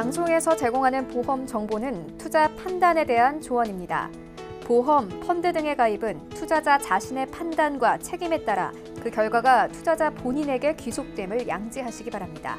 방송에서 제공하는 보험 정보는 투자 판단에 대한 조언입니다. 보험, 펀드 등의 가입은 투자자 자신의 판단과 책임에 따라 그 결과가 투자자 본인에게 귀속됨을 양지하시기 바랍니다.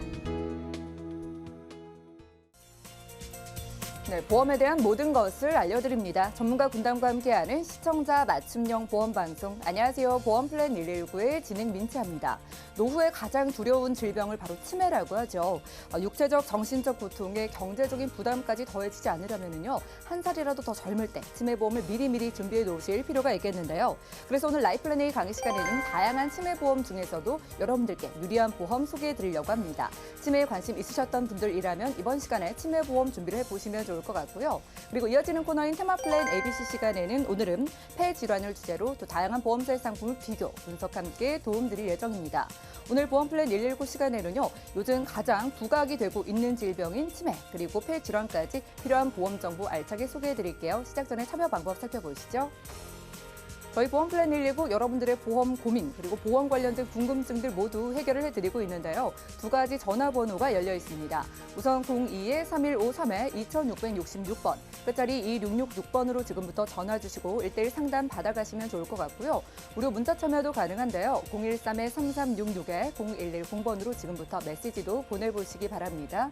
네, 보험에 대한 모든 것을 알려드립니다. 전문가 군단과 함께하는 시청자 맞춤형 보험 방송. 안녕하세요. 보험플랜 119의 진행 민채합니다. 노후에 가장 두려운 질병을 바로 치매라고 하죠. 육체적, 정신적 고통에 경제적인 부담까지 더해지지 않으려면요, 한 살이라도 더 젊을 때 치매보험을 미리미리 준비해 놓으실 필요가 있겠는데요. 그래서 오늘 라이플랜 A 강의 시간에는 다양한 치매보험 중에서도 여러분들께 유리한 보험 소개해 드리려고 합니다. 치매에 관심 있으셨던 분들이라면 이번 시간에 치매보험 준비를 해보시면 좋을 것 같고요. 그리고 이어지는 코너인 테마플랜 ABC 시간에는 오늘은 폐 질환을 주제로 또 다양한 보험사의 상품을 비교, 분석 함께 도움드릴 예정입니다. 오늘 보험플랜 119 시간에는요, 요즘 가장 부각이 되고 있는 질병인 치매, 그리고 폐 질환까지 필요한 보험 정보 알차게 소개해드릴게요. 시작 전에 참여 방법 살펴보시죠. 저희 보험플랜 119 여러분들의 보험 고민 그리고 보험 관련된 궁금증들 모두 해결을 해드리고 있는데요. 두 가지 전화번호가 열려 있습니다. 우선 02-3153-2666번, 끝자리 2666번으로 지금부터 전화 주시고 1:1 상담 받아가시면 좋을 것 같고요. 무료 문자 참여도 가능한데요. 013-3366-0110번으로 지금부터 메시지도 보내보시기 바랍니다.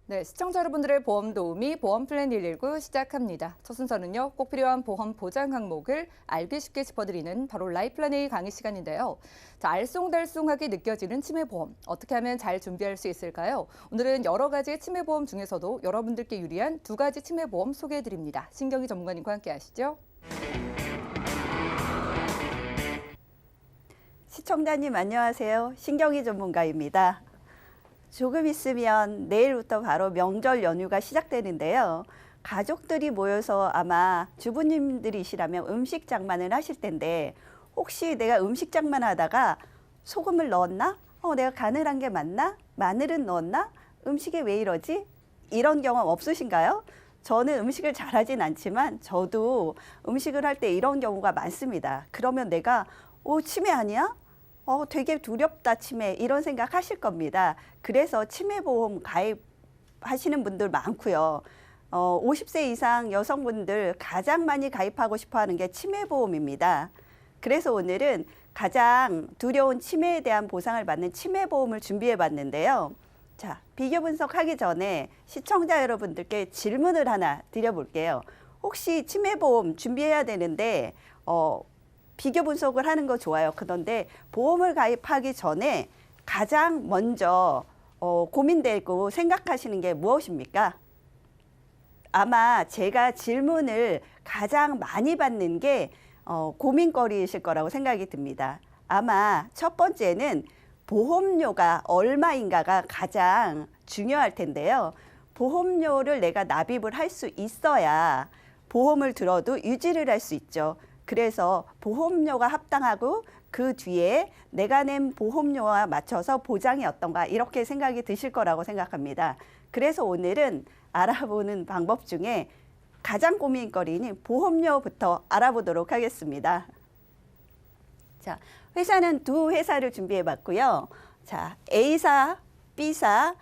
네, 시청자 여러분들의 보험 도우미 보험플랜 119 시작합니다. 첫 순서는요, 꼭 필요한 보험 보장 항목을 알기 쉽게 짚어드리는 바로 라이플랜 A 강의 시간인데요. 자, 알쏭달쏭하게 느껴지는 치매보험, 어떻게 하면 잘 준비할 수 있을까요? 오늘은 여러 가지의 치매보험 중에서도 여러분들께 유리한 두 가지 치매보험 소개해드립니다. 신경희 전문가님과 함께 하시죠. 시청자님 안녕하세요. 신경희 전문가입니다. 조금 있으면 내일부터 바로 명절 연휴가 시작되는데요. 가족들이 모여서 아마 주부님들이시라면 음식 장만을 하실 텐데, 혹시 내가 음식 장만하다가 소금을 넣었나? 내가 간을 한 게 맞나? 마늘은 넣었나? 음식에 왜 이러지? 이런 경험 없으신가요? 저는 음식을 잘하진 않지만 저도 음식을 할 때 이런 경우가 많습니다. 그러면 내가 치매 아니야? 되게 두렵다, 치매. 이런 생각 하실 겁니다. 그래서 치매보험 가입하시는 분들 많고요. 50세 이상 여성분들 가장 많이 가입하고 싶어 하는 게 치매보험입니다. 그래서 오늘은 가장 두려운 치매에 대한 보상을 받는 치매보험을 준비해 봤는데요. 자, 비교 분석하기 전에 시청자 여러분들께 질문을 하나 드려볼게요. 혹시 치매보험 준비해야 되는데, 비교 분석을 하는 거 좋아요. 그런데 보험을 가입하기 전에 가장 먼저 고민되고 생각하시는 게 무엇입니까? 아마 제가 질문을 가장 많이 받는 게 고민거리이실 거라고 생각이 듭니다. 아마 첫 번째는 보험료가 얼마인가가 가장 중요할 텐데요. 보험료를 내가 납입을 할 수 있어야 보험을 들어도 유지를 할 수 있죠. 그래서 보험료가 합당하고 그 뒤에 내가 낸 보험료와 맞춰서 보장이 어떤가, 이렇게 생각이 드실 거라고 생각합니다. 그래서 오늘은 알아보는 방법 중에 가장 고민거리인 보험료부터 알아보도록 하겠습니다. 자, 회사는 두 회사를 준비해 봤고요. 자, A사, B사,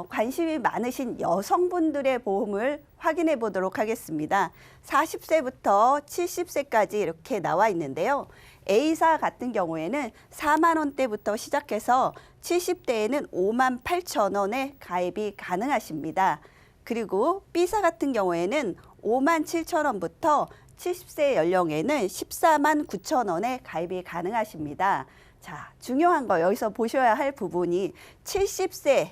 관심이 많으신 여성분들의 보험을 확인해 보도록 하겠습니다. 40세부터 70세까지 이렇게 나와 있는데요. A사 같은 경우에는 4만 원대부터 시작해서 70대에는 5만 8천 원에 가입이 가능하십니다. 그리고 B사 같은 경우에는 5만 7천 원부터 70세 연령에는 14만 9천 원에 가입이 가능하십니다. 자, 중요한 거 여기서 보셔야 할 부분이 70세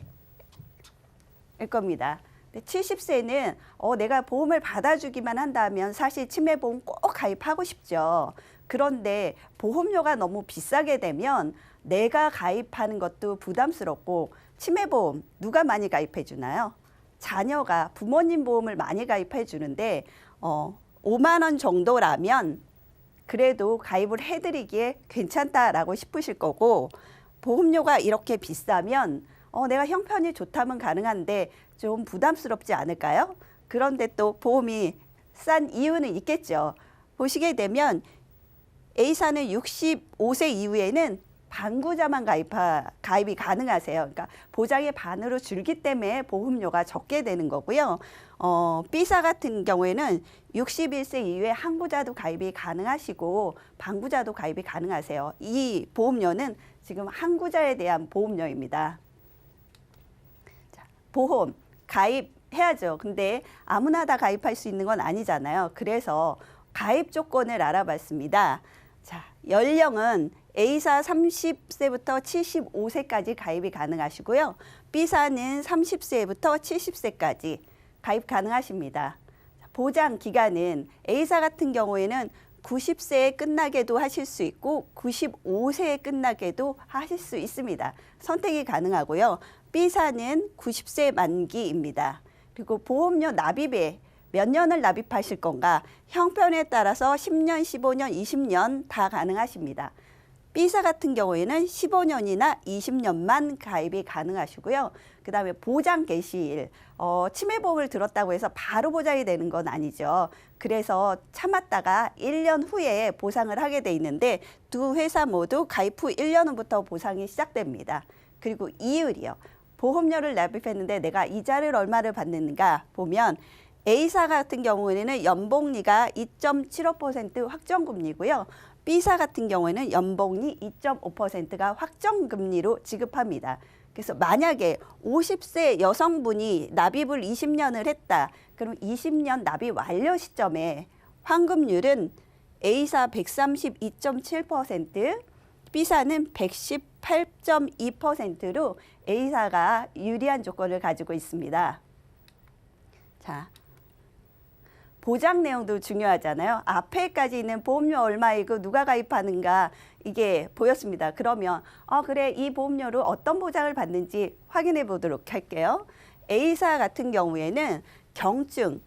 일 겁니다. 70세는 내가 보험을 받아주기만 한다면 사실 치매보험 꼭 가입하고 싶죠. 그런데 보험료가 너무 비싸게 되면 내가 가입하는 것도 부담스럽고, 치매보험 누가 많이 가입해 주나요? 자녀가 부모님 보험을 많이 가입해 주는데 5만 원 정도라면 그래도 가입을 해드리기에 괜찮다라고 싶으실 거고, 보험료가 이렇게 비싸면 내가 형편이 좋다면 가능한데 좀 부담스럽지 않을까요? 그런데 또 보험이 싼 이유는 있겠죠. 보시게 되면 A사는 65세 이후에는 반구자만 가입이 가능하세요. 그러니까 보장의 반으로 줄기 때문에 보험료가 적게 되는 거고요. B사 같은 경우에는 61세 이후에 한구자도 가입이 가능하시고 반구자도 가입이 가능하세요. 이 보험료는 지금 한구자에 대한 보험료입니다. 자, 보험 가입해야죠. 근데 아무나 다 가입할 수 있는 건 아니잖아요. 그래서 가입 조건을 알아봤습니다. 자, 연령은 A사 30세부터 75세까지 가입이 가능하시고요. B사는 30세부터 70세까지 가입 가능하십니다. 보장 기간은 A사 같은 경우에는 90세에 끝나게도 하실 수 있고 95세에 끝나게도 하실 수 있습니다. 선택이 가능하고요. B사는 90세 만기입니다. 그리고 보험료 납입에 몇 년을 납입하실 건가? 형편에 따라서 10년, 15년, 20년 다 가능하십니다. B사 같은 경우에는 15년이나 20년만 가입이 가능하시고요. 그 다음에 보장 개시일, 치매보험을 들었다고 해서 바로 보장이 되는 건 아니죠. 그래서 참았다가 1년 후에 보상을 하게 돼 있는데 두 회사 모두 가입 후 1년 후부터 보상이 시작됩니다. 그리고 이율이요. 보험료를 납입했는데 내가 이자를 얼마를 받는가 보면 A사 같은 경우에는 연복리가 2.75% 확정금리고요. B사 같은 경우에는 연복리 2.5%가 확정금리로 지급합니다. 그래서 만약에 50세 여성분이 납입을 20년을 했다. 그럼 20년 납입 완료 시점에 환급률은 A사 132.7%, B사는 118.2%로 A사가 유리한 조건을 가지고 있습니다. 자, 보장 내용도 중요하잖아요. 앞에까지 있는 보험료 얼마이고 누가 가입하는가 이게 보였습니다. 그러면 그래 이 보험료로 어떤 보장을 받는지 확인해 보도록 할게요. A사 같은 경우에는 경증,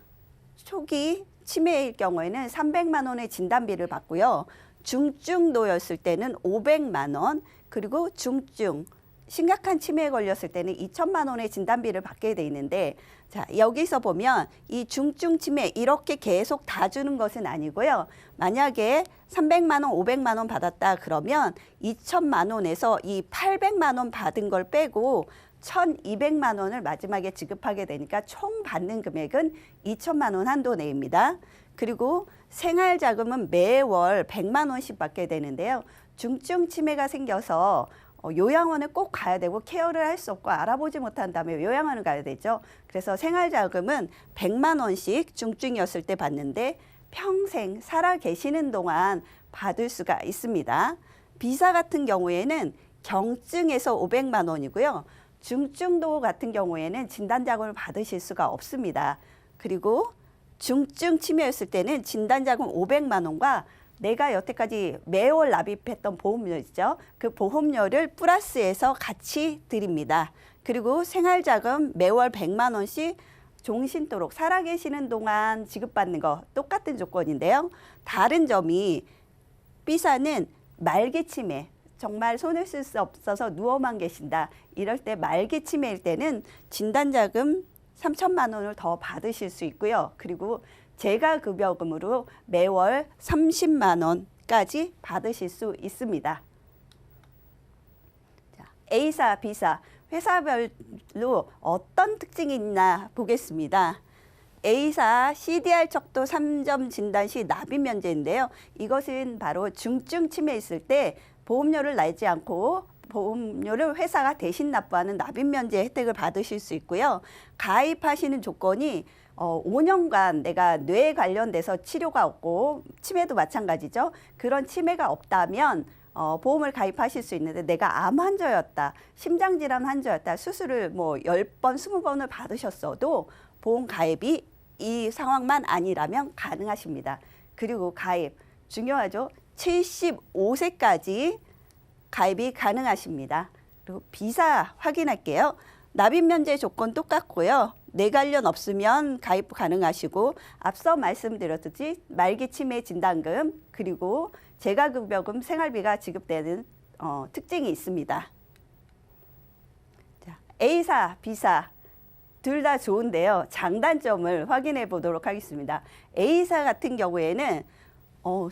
초기 치매일 경우에는 300만 원의 진단비를 받고요. 중증도였을 때는 500만 원, 그리고 중증, 심각한 치매에 걸렸을 때는 2천만 원의 진단비를 받게 돼 있는데 자, 여기서 보면 이 중증 치매 이렇게 계속 다 주는 것은 아니고요. 만약에 300만 원, 500만 원 받았다 그러면 2천만 원에서 이 800만 원 받은 걸 빼고 1,200만 원을 마지막에 지급하게 되니까 총 받는 금액은 2천만 원 한도 내입니다. 그리고 생활자금은 매월 100만 원씩 받게 되는데요. 중증 치매가 생겨서 요양원에 꼭 가야 되고 케어를 할 수 없고 알아보지 못한다면 요양원을 가야 되죠. 그래서 생활자금은 100만 원씩 중증이었을 때 받는데 평생 살아 계시는 동안 받을 수가 있습니다. B사 같은 경우에는 경증에서 500만 원이고요. 중증도 같은 경우에는 진단자금을 받으실 수가 없습니다. 그리고 중증 치매였을 때는 진단자금 500만 원과 내가 여태까지 매월 납입했던 보험료 있죠. 그 보험료를 플러스해서 같이 드립니다. 그리고 생활자금 매월 100만 원씩 종신토록 살아계시는 동안 지급받는 거 똑같은 조건인데요. 다른 점이 B사는 말기 치매, 정말 손을 쓸 수 없어서 누워만 계신다. 이럴 때 말기 치매일 때는 진단자금 3천만 원을 더 받으실 수 있고요. 그리고 재가급여금으로 매월 30만 원까지 받으실 수 있습니다. 자, A사, B사, 회사별로 어떤 특징이 있나 보겠습니다. A사 CDR 척도 3점 진단 시 납입 면제인데요. 이것은 바로 중증 치매 있을 때 보험료를 내지 않고 보험료를 회사가 대신 납부하는 납입 면제 혜택을 받으실 수 있고요. 가입하시는 조건이 5년간 내가 뇌에 관련돼서 치료가 없고 치매도 마찬가지죠. 그런 치매가 없다면 보험을 가입하실 수 있는데 내가 암 환자였다, 심장질환 환자였다, 수술을 뭐 10번, 20번을 받으셨어도 보험 가입이 이 상황만 아니라면 가능하십니다. 그리고 가입, 중요하죠. 75세까지 가입이 가능하십니다. 그리고 B사 확인할게요. 납입 면제 조건 똑같고요. 뇌 관련 없으면 가입 가능하시고 앞서 말씀드렸듯이 말기 치매 진단금 그리고 재가급여금 생활비가 지급되는 특징이 있습니다. 자, A사, B사 둘 다 좋은데요. 장단점을 확인해 보도록 하겠습니다. A사 같은 경우에는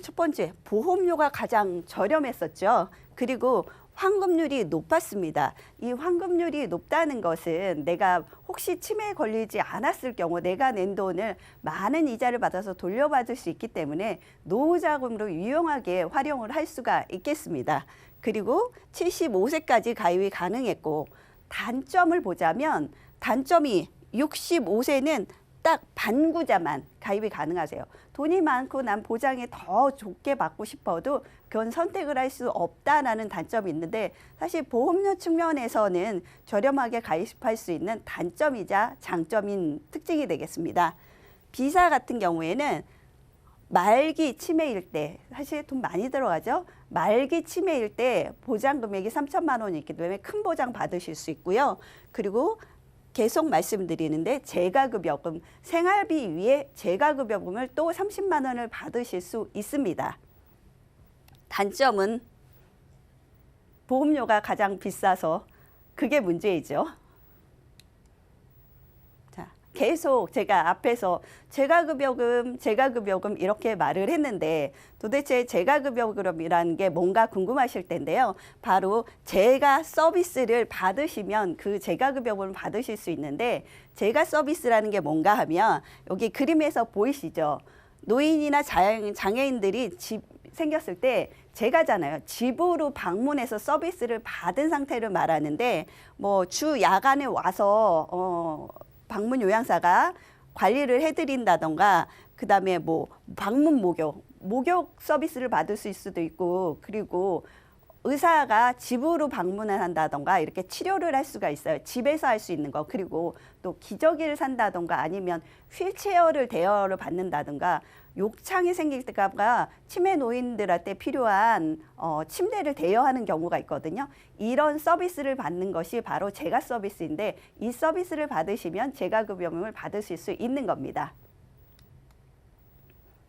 첫 번째 보험료가 가장 저렴했었죠. 그리고 환급률이 높았습니다. 이 환급률이 높다는 것은 내가 혹시 치매에 걸리지 않았을 경우 내가 낸 돈을 많은 이자를 받아서 돌려받을 수 있기 때문에 노후자금으로 유용하게 활용을 할 수가 있겠습니다. 그리고 75세까지 가입이 가능했고 단점을 보자면 단점이 65세는 딱 반구자만 가입이 가능하세요. 돈이 많고 난 보장에 더 좋게 받고 싶어도 그건 선택을 할 수 없다라는 단점이 있는데 사실 보험료 측면에서는 저렴하게 가입할 수 있는 단점이자 장점인 특징이 되겠습니다. B사 같은 경우에는 말기 치매일 때 사실 돈 많이 들어가죠. 말기 치매일 때 보장 금액이 3천만 원이 있기 때문에 큰 보장 받으실 수 있고요. 그리고 계속 말씀드리는데 재가급여금, 생활비 위에 재가급여금을 또 30만 원을 받으실 수 있습니다. 단점은 보험료가 가장 비싸서 그게 문제이죠. 계속 제가 앞에서 재가급여금 이렇게 말을 했는데 도대체 재가급여금이라는 게 뭔가 궁금하실 텐데요. 바로 재가 서비스를 받으시면 그 재가급여금을 받으실 수 있는데 재가 서비스라는 게 뭔가 하면 여기 그림에서 보이시죠? 노인이나 장애인들이 집 생겼을 때 재가잖아요. 집으로 방문해서 서비스를 받은 상태를 말하는데 뭐 주 야간에 와서 방문 요양사가 관리를 해드린다던가 그다음에 뭐 방문 목욕 서비스를 받을 수 있을 수도 있고 그리고 의사가 집으로 방문을 한다던가 이렇게 치료를 할 수가 있어요. 집에서 할 수 있는 거. 그리고 또 기저귀를 산다던가 아니면 휠체어를 대여를 받는다던가 욕창이 생길 때가 치매 노인들한테 필요한 침대를 대여하는 경우가 있거든요. 이런 서비스를 받는 것이 바로 재가 서비스인데 이 서비스를 받으시면 재가급여금을 받으실 수 있는 겁니다.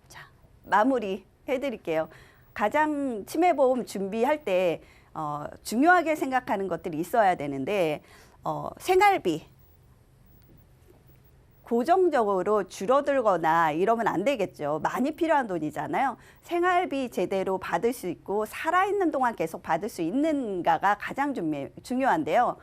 자, 마무리 해드릴게요. 가장 치매보험 준비할 때 중요하게 생각하는 것들이 있어야 되는데 생활비 고정적으로 줄어들거나 이러면 안 되겠죠. 많이 필요한 돈이잖아요. 생활비 제대로 받을 수 있고 살아있는 동안 계속 받을 수 있는가가 가장 중요한데요.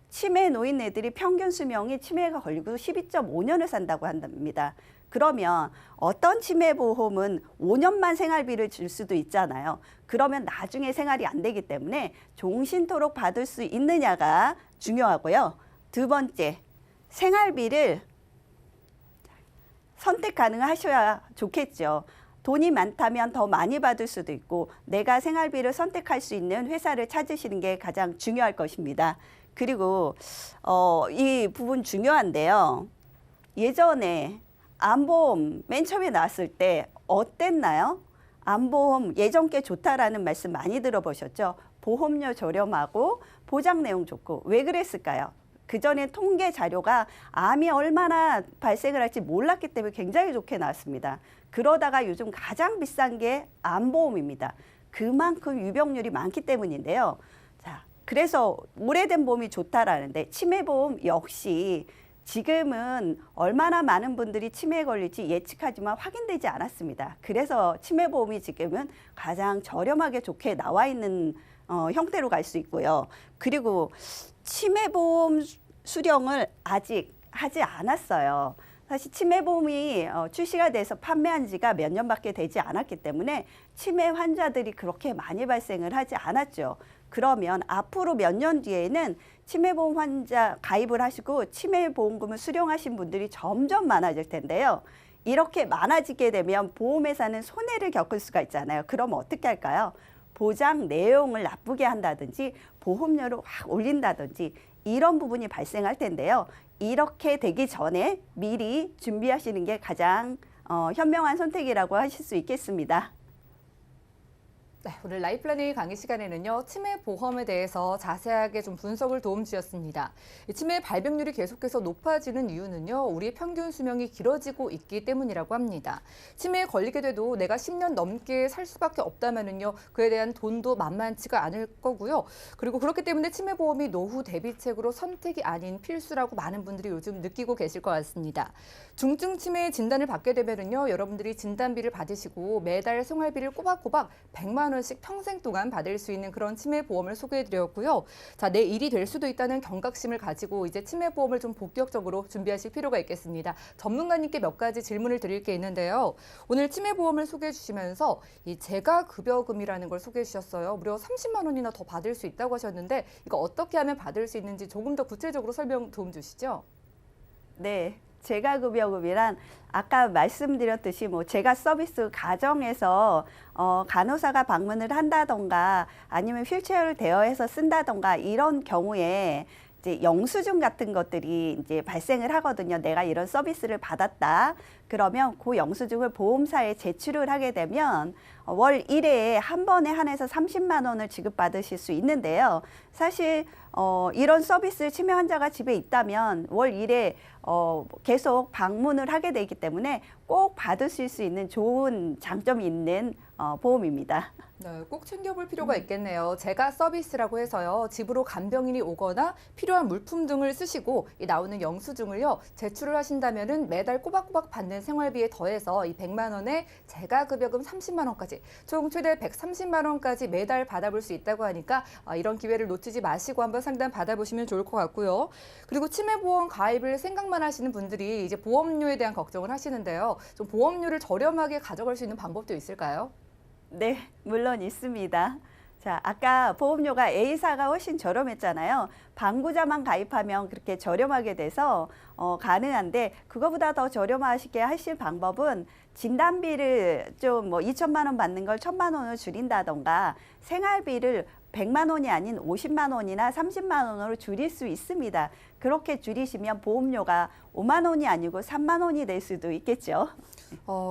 치매 노인네들이 평균 수명이 치매가 걸리고 12.5년을 산다고 한답니다. 그러면 어떤 치매보험은 5년만 생활비를 줄 수도 있잖아요. 그러면 나중에 생활이 안 되기 때문에 종신토록 받을 수 있느냐가 중요하고요. 두 번째, 생활비를 선택 가능하셔야 좋겠죠. 돈이 많다면 더 많이 받을 수도 있고 내가 생활비를 선택할 수 있는 회사를 찾으시는 게 가장 중요할 것입니다. 그리고 이 부분 중요한데요. 예전에 암보험 맨 처음에 나왔을 때 어땠나요? 암보험 예전 게 좋다라는 말씀 많이 들어보셨죠? 보험료 저렴하고 보장 내용 좋고 왜 그랬을까요? 그전에 통계 자료가 암이 얼마나 발생을 할지 몰랐기 때문에 굉장히 좋게 나왔습니다. 그러다가 요즘 가장 비싼 게 암보험입니다. 그만큼 유병률이 많기 때문인데요. 자, 그래서 오래된 보험이 좋다라는데 치매보험 역시 지금은 얼마나 많은 분들이 치매에 걸릴지 예측하지만 확인되지 않았습니다. 그래서 치매보험이 지금은 가장 저렴하게 좋게 나와 있는 형태로 갈 수 있고요. 그리고 치매보험 수령을 아직 하지 않았어요. 사실 치매보험이 출시가 돼서 판매한 지가 몇 년밖에 되지 않았기 때문에 치매 환자들이 그렇게 많이 발생을 하지 않았죠. 그러면 앞으로 몇 년 뒤에는 치매보험 환자 가입을 하시고 치매보험금을 수령하신 분들이 점점 많아질 텐데요. 이렇게 많아지게 되면 보험회사는 손해를 겪을 수가 있잖아요. 그럼 어떻게 할까요? 보장 내용을 나쁘게 한다든지 보험료를 확 올린다든지 이런 부분이 발생할 텐데요. 이렇게 되기 전에 미리 준비하시는 게 가장 현명한 선택이라고 하실 수 있겠습니다. 네, 오늘 라이플래닝 강의 시간에는요, 치매 보험에 대해서 자세하게 좀 분석을 도움 주셨습니다. 이 치매 발병률이 계속해서 높아지는 이유는요, 우리의 평균 수명이 길어지고 있기 때문이라고 합니다. 치매에 걸리게 돼도 내가 10년 넘게 살 수밖에 없다면은요, 그에 대한 돈도 만만치가 않을 거고요. 그리고 그렇기 때문에 치매 보험이 노후 대비책으로 선택이 아닌 필수라고 많은 분들이 요즘 느끼고 계실 것 같습니다. 중증 치매 진단을 받게 되면은요, 여러분들이 진단비를 받으시고 매달 생활비를 꼬박꼬박 100만 원씩 평생 동안 받을 수 있는 그런 치매 보험을 소개해드렸고요. 자, 내 일이 될 수도 있다는 경각심을 가지고 이제 치매 보험을 좀 본격적으로 준비하실 필요가 있겠습니다. 전문가님께 몇 가지 질문을 드릴 게 있는데요. 오늘 치매 보험을 소개해 주시면서 이 재가급여금이라는 걸 소개해 주셨어요. 무려 30만 원이나 더 받을 수 있다고 하셨는데 이거 어떻게 하면 받을 수 있는지 조금 더 구체적으로 설명 도움 주시죠? 네. 재가급여금이란 아까 말씀드렸듯이 뭐 재가 서비스 가정에서 간호사가 방문을 한다던가 아니면 휠체어를 대여해서 쓴다던가 이런 경우에 이제 영수증 같은 것들이 이제 발생을 하거든요. 내가 이런 서비스를 받았다. 그러면 그 영수증을 보험사에 제출을 하게 되면 월 1회에 한 번에 한해서 30만 원을 지급받으실 수 있는데요. 사실 이런 서비스 치매 환자가 집에 있다면 월 1회 계속 방문을 하게 되기 때문에 꼭 받으실 수 있는 좋은 장점이 있는 보험입니다. 네, 꼭 챙겨볼 필요가 있겠네요. 제가 서비스라고 해서요. 집으로 간병인이 오거나 필요한 물품 등을 쓰시고 이 나오는 영수증을요. 제출을 하신다면은 매달 꼬박꼬박 받는 생활비에 더해서 이 100만 원에 재가급여금 30만 원까지 총 최대 130만 원까지 매달 받아볼 수 있다고 하니까 이런 기회를 놓치지 마시고 한번 상담 받아보시면 좋을 것 같고요. 그리고 치매보험 가입을 생각만 하시는 분들이 이제 보험료에 대한 걱정을 하시는데요. 좀 보험료를 저렴하게 가져갈 수 있는 방법도 있을까요? 네, 물론 있습니다. 자, 아까 보험료가 A사가 훨씬 저렴했잖아요. 방구자만 가입하면 그렇게 저렴하게 돼서 가능한데 그거보다 더 저렴하시게 하실 방법은 진단비를 좀 뭐 2천만 원 받는 걸 1,000만 원을 줄인다던가 생활비를 100만 원이 아닌 50만 원이나 30만 원으로 줄일 수 있습니다. 그렇게 줄이시면 보험료가 5만 원이 아니고 3만 원이 될 수도 있겠죠.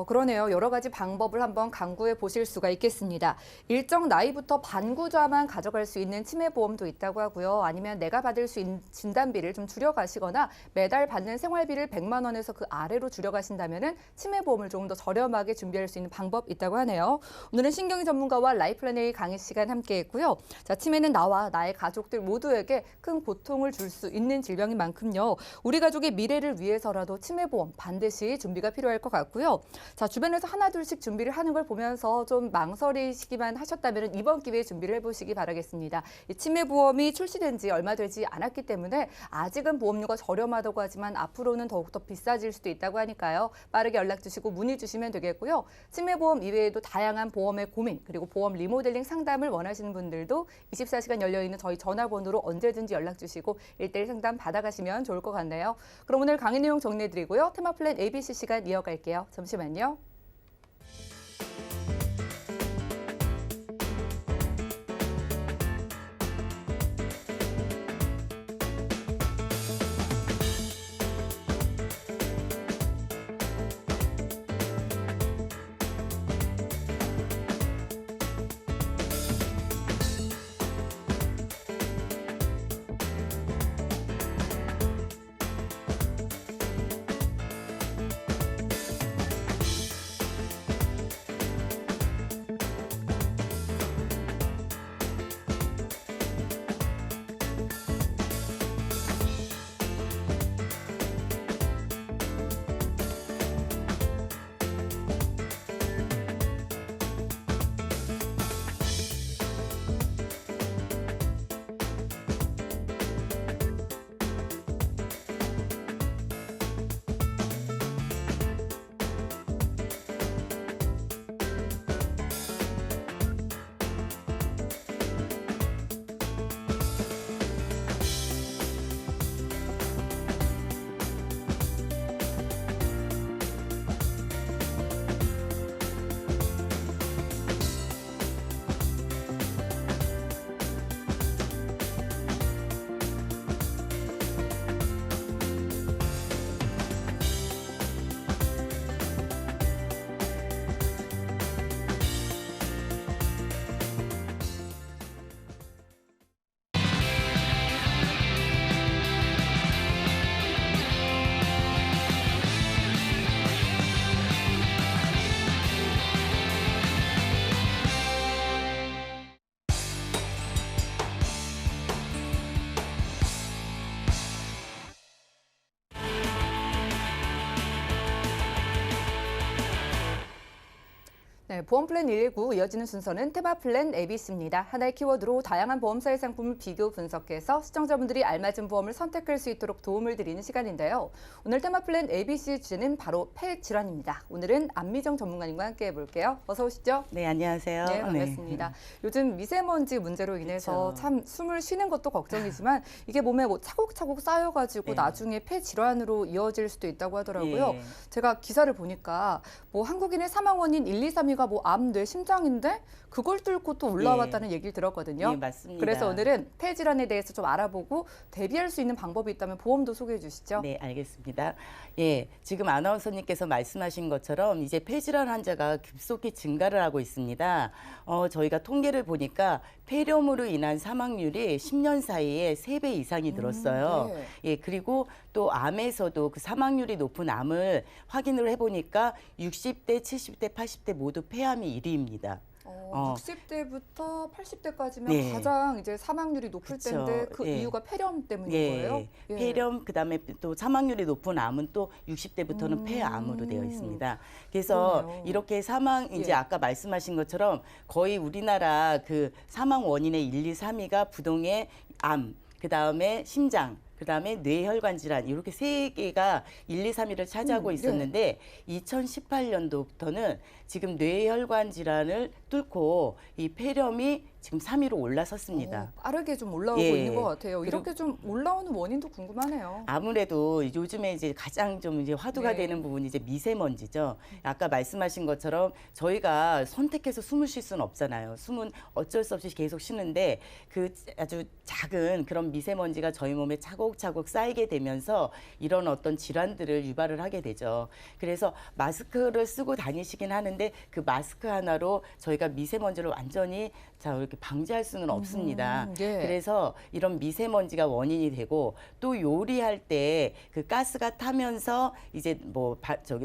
그러네요. 여러 가지 방법을 한번 강구해 보실 수가 있겠습니다. 일정 나이부터 반구자만 가져갈 수 있는 치매보험도 있다고 하고요. 아니면 내가 받을 수 있는 진단비를 좀 줄여가시거나 매달 받는 생활비를 100만 원에서 그 아래로 줄여가신다면 치매보험을 조금 더 저렴하게 준비할 수 있는 방법 있다고 하네요. 오늘은 신경이 전문가와 라이플래닝 강의 시간 함께했고요. 자, 치매는 나와 나의 가족들 모두에게 큰 고통을 줄 수 있는 질병인 만큼요. 우리 가족의 미래를 위해서라도 치매보험 반드시 준비가 필요할 것 같고요. 자, 주변에서 하나둘씩 준비를 하는 걸 보면서 좀 망설이시기만 하셨다면 이번 기회에 준비를 해보시기 바라겠습니다. 이 치매보험이 출시된 지 얼마 되지 않았기 때문에 아직은 보험료가 저렴하다고 하지만 앞으로는 더욱더 비싸질 수도 있다고 하니까요. 빠르게 연락 주시고 문의 주시면 되겠고요. 치매보험 이외에도 다양한 보험의 고민 그리고 보험 리모델링 상담을 원하시는 분들도 24시간 열려있는 저희 전화번호로 언제든지 연락 주시고 1:1 상담 받아가시면 좋을 것 같네요. 그럼 오늘 강의 내용 정리해드리고요. 테마플랜 ABC 시간 이어갈게요. 잠시만요. 네, 보험 플랜 119 이어지는 순서는 테마 플랜 ABC입니다. 하나의 키워드로 다양한 보험사의 상품을 비교 분석해서 시청자분들이 알맞은 보험을 선택할 수 있도록 도움을 드리는 시간인데요. 오늘 테마 플랜 ABC 주제는 바로 폐 질환입니다. 오늘은 안미정 전문가님과 함께 해볼게요. 어서 오시죠. 네, 안녕하세요. 네, 반갑습니다. 요즘 미세먼지 문제로 인해서 그렇죠. 참 숨을 쉬는 것도 걱정이지만 이게 몸에 뭐 차곡차곡 쌓여가지고 네. 나중에 폐 질환으로 이어질 수도 있다고 하더라고요. 예. 제가 기사를 보니까 뭐 한국인의 사망 원인 1, 2, 3위가 뭐 암, 뇌, 심장인데 그걸 뚫고 또 올라왔다는 얘기를 들었거든요. 예, 맞습니다. 그래서 오늘은 폐 질환에 대해서 좀 알아보고 대비할 수 있는 방법이 있다면 보험도 소개해 주시죠. 네, 알겠습니다. 예, 지금 아나운서님께서 말씀하신 것처럼 이제 폐질환 환자가 급속히 증가를 하고 있습니다. 저희가 통계를 보니까 폐렴으로 인한 사망률이 10년 사이에 3배 이상이 늘었어요. 네. 예, 그리고 또 암에서도 그 사망률이 높은 암을 확인을 해보니까 60대, 70대, 80대 모두 폐암이 1위입니다. 60대부터 80대까지면 네. 가장 이제 사망률이 높을 그쵸. 때인데 그 예. 이유가 폐렴 때문인 예, 거예요? 예. 폐렴 그다음에 또 사망률이 높은 암은 또 60대부터는 폐암으로 되어 있습니다. 그래서 그러네요. 이렇게 사망 이제 예. 아까 말씀하신 것처럼 거의 우리나라 그 사망 원인의 1, 2, 3위가 부동의 암, 그다음에 심장, 그다음에 뇌혈관 질환 이렇게 세 개가 1, 2, 3위를 차지하고 네. 있었는데 2018년도부터는 지금 뇌혈관 질환을 뚫고 이 폐렴이 지금 3위로 올라섰습니다. 빠르게 좀 올라오고 예. 있는 것 같아요. 그리고- 이렇게 좀 올라오는 원인도 궁금하네요. 아무래도 요즘에 이제 가장 좀 이제 화두가 네. 되는 부분이 이제 미세먼지죠. 아까 말씀하신 것처럼 저희가 선택해서 숨을 쉴 수는 없잖아요. 숨은 어쩔 수 없이 계속 쉬는데 그 아주 작은 그런 미세먼지가 저희 몸에 차곡차곡 쌓이게 되면서 이런 어떤 질환들을 유발을 하게 되죠. 그래서 마스크를 쓰고 다니시긴 하는데 그 마스크 하나로 저희가 미세먼지를 완전히 이렇게 방지할 수는 없습니다. 예. 그래서 이런 미세먼지가 원인이 되고 또 요리할 때 그 가스가 타면서 이제 뭐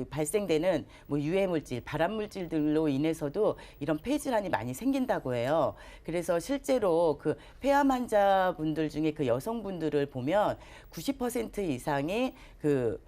발생되는 뭐 유해 물질, 발암 물질들로 인해서도 이런 폐 질환이 많이 생긴다고 해요. 그래서 실제로 그 폐암 환자분들 중에 그 여성분들을 보면 90% 이상이 그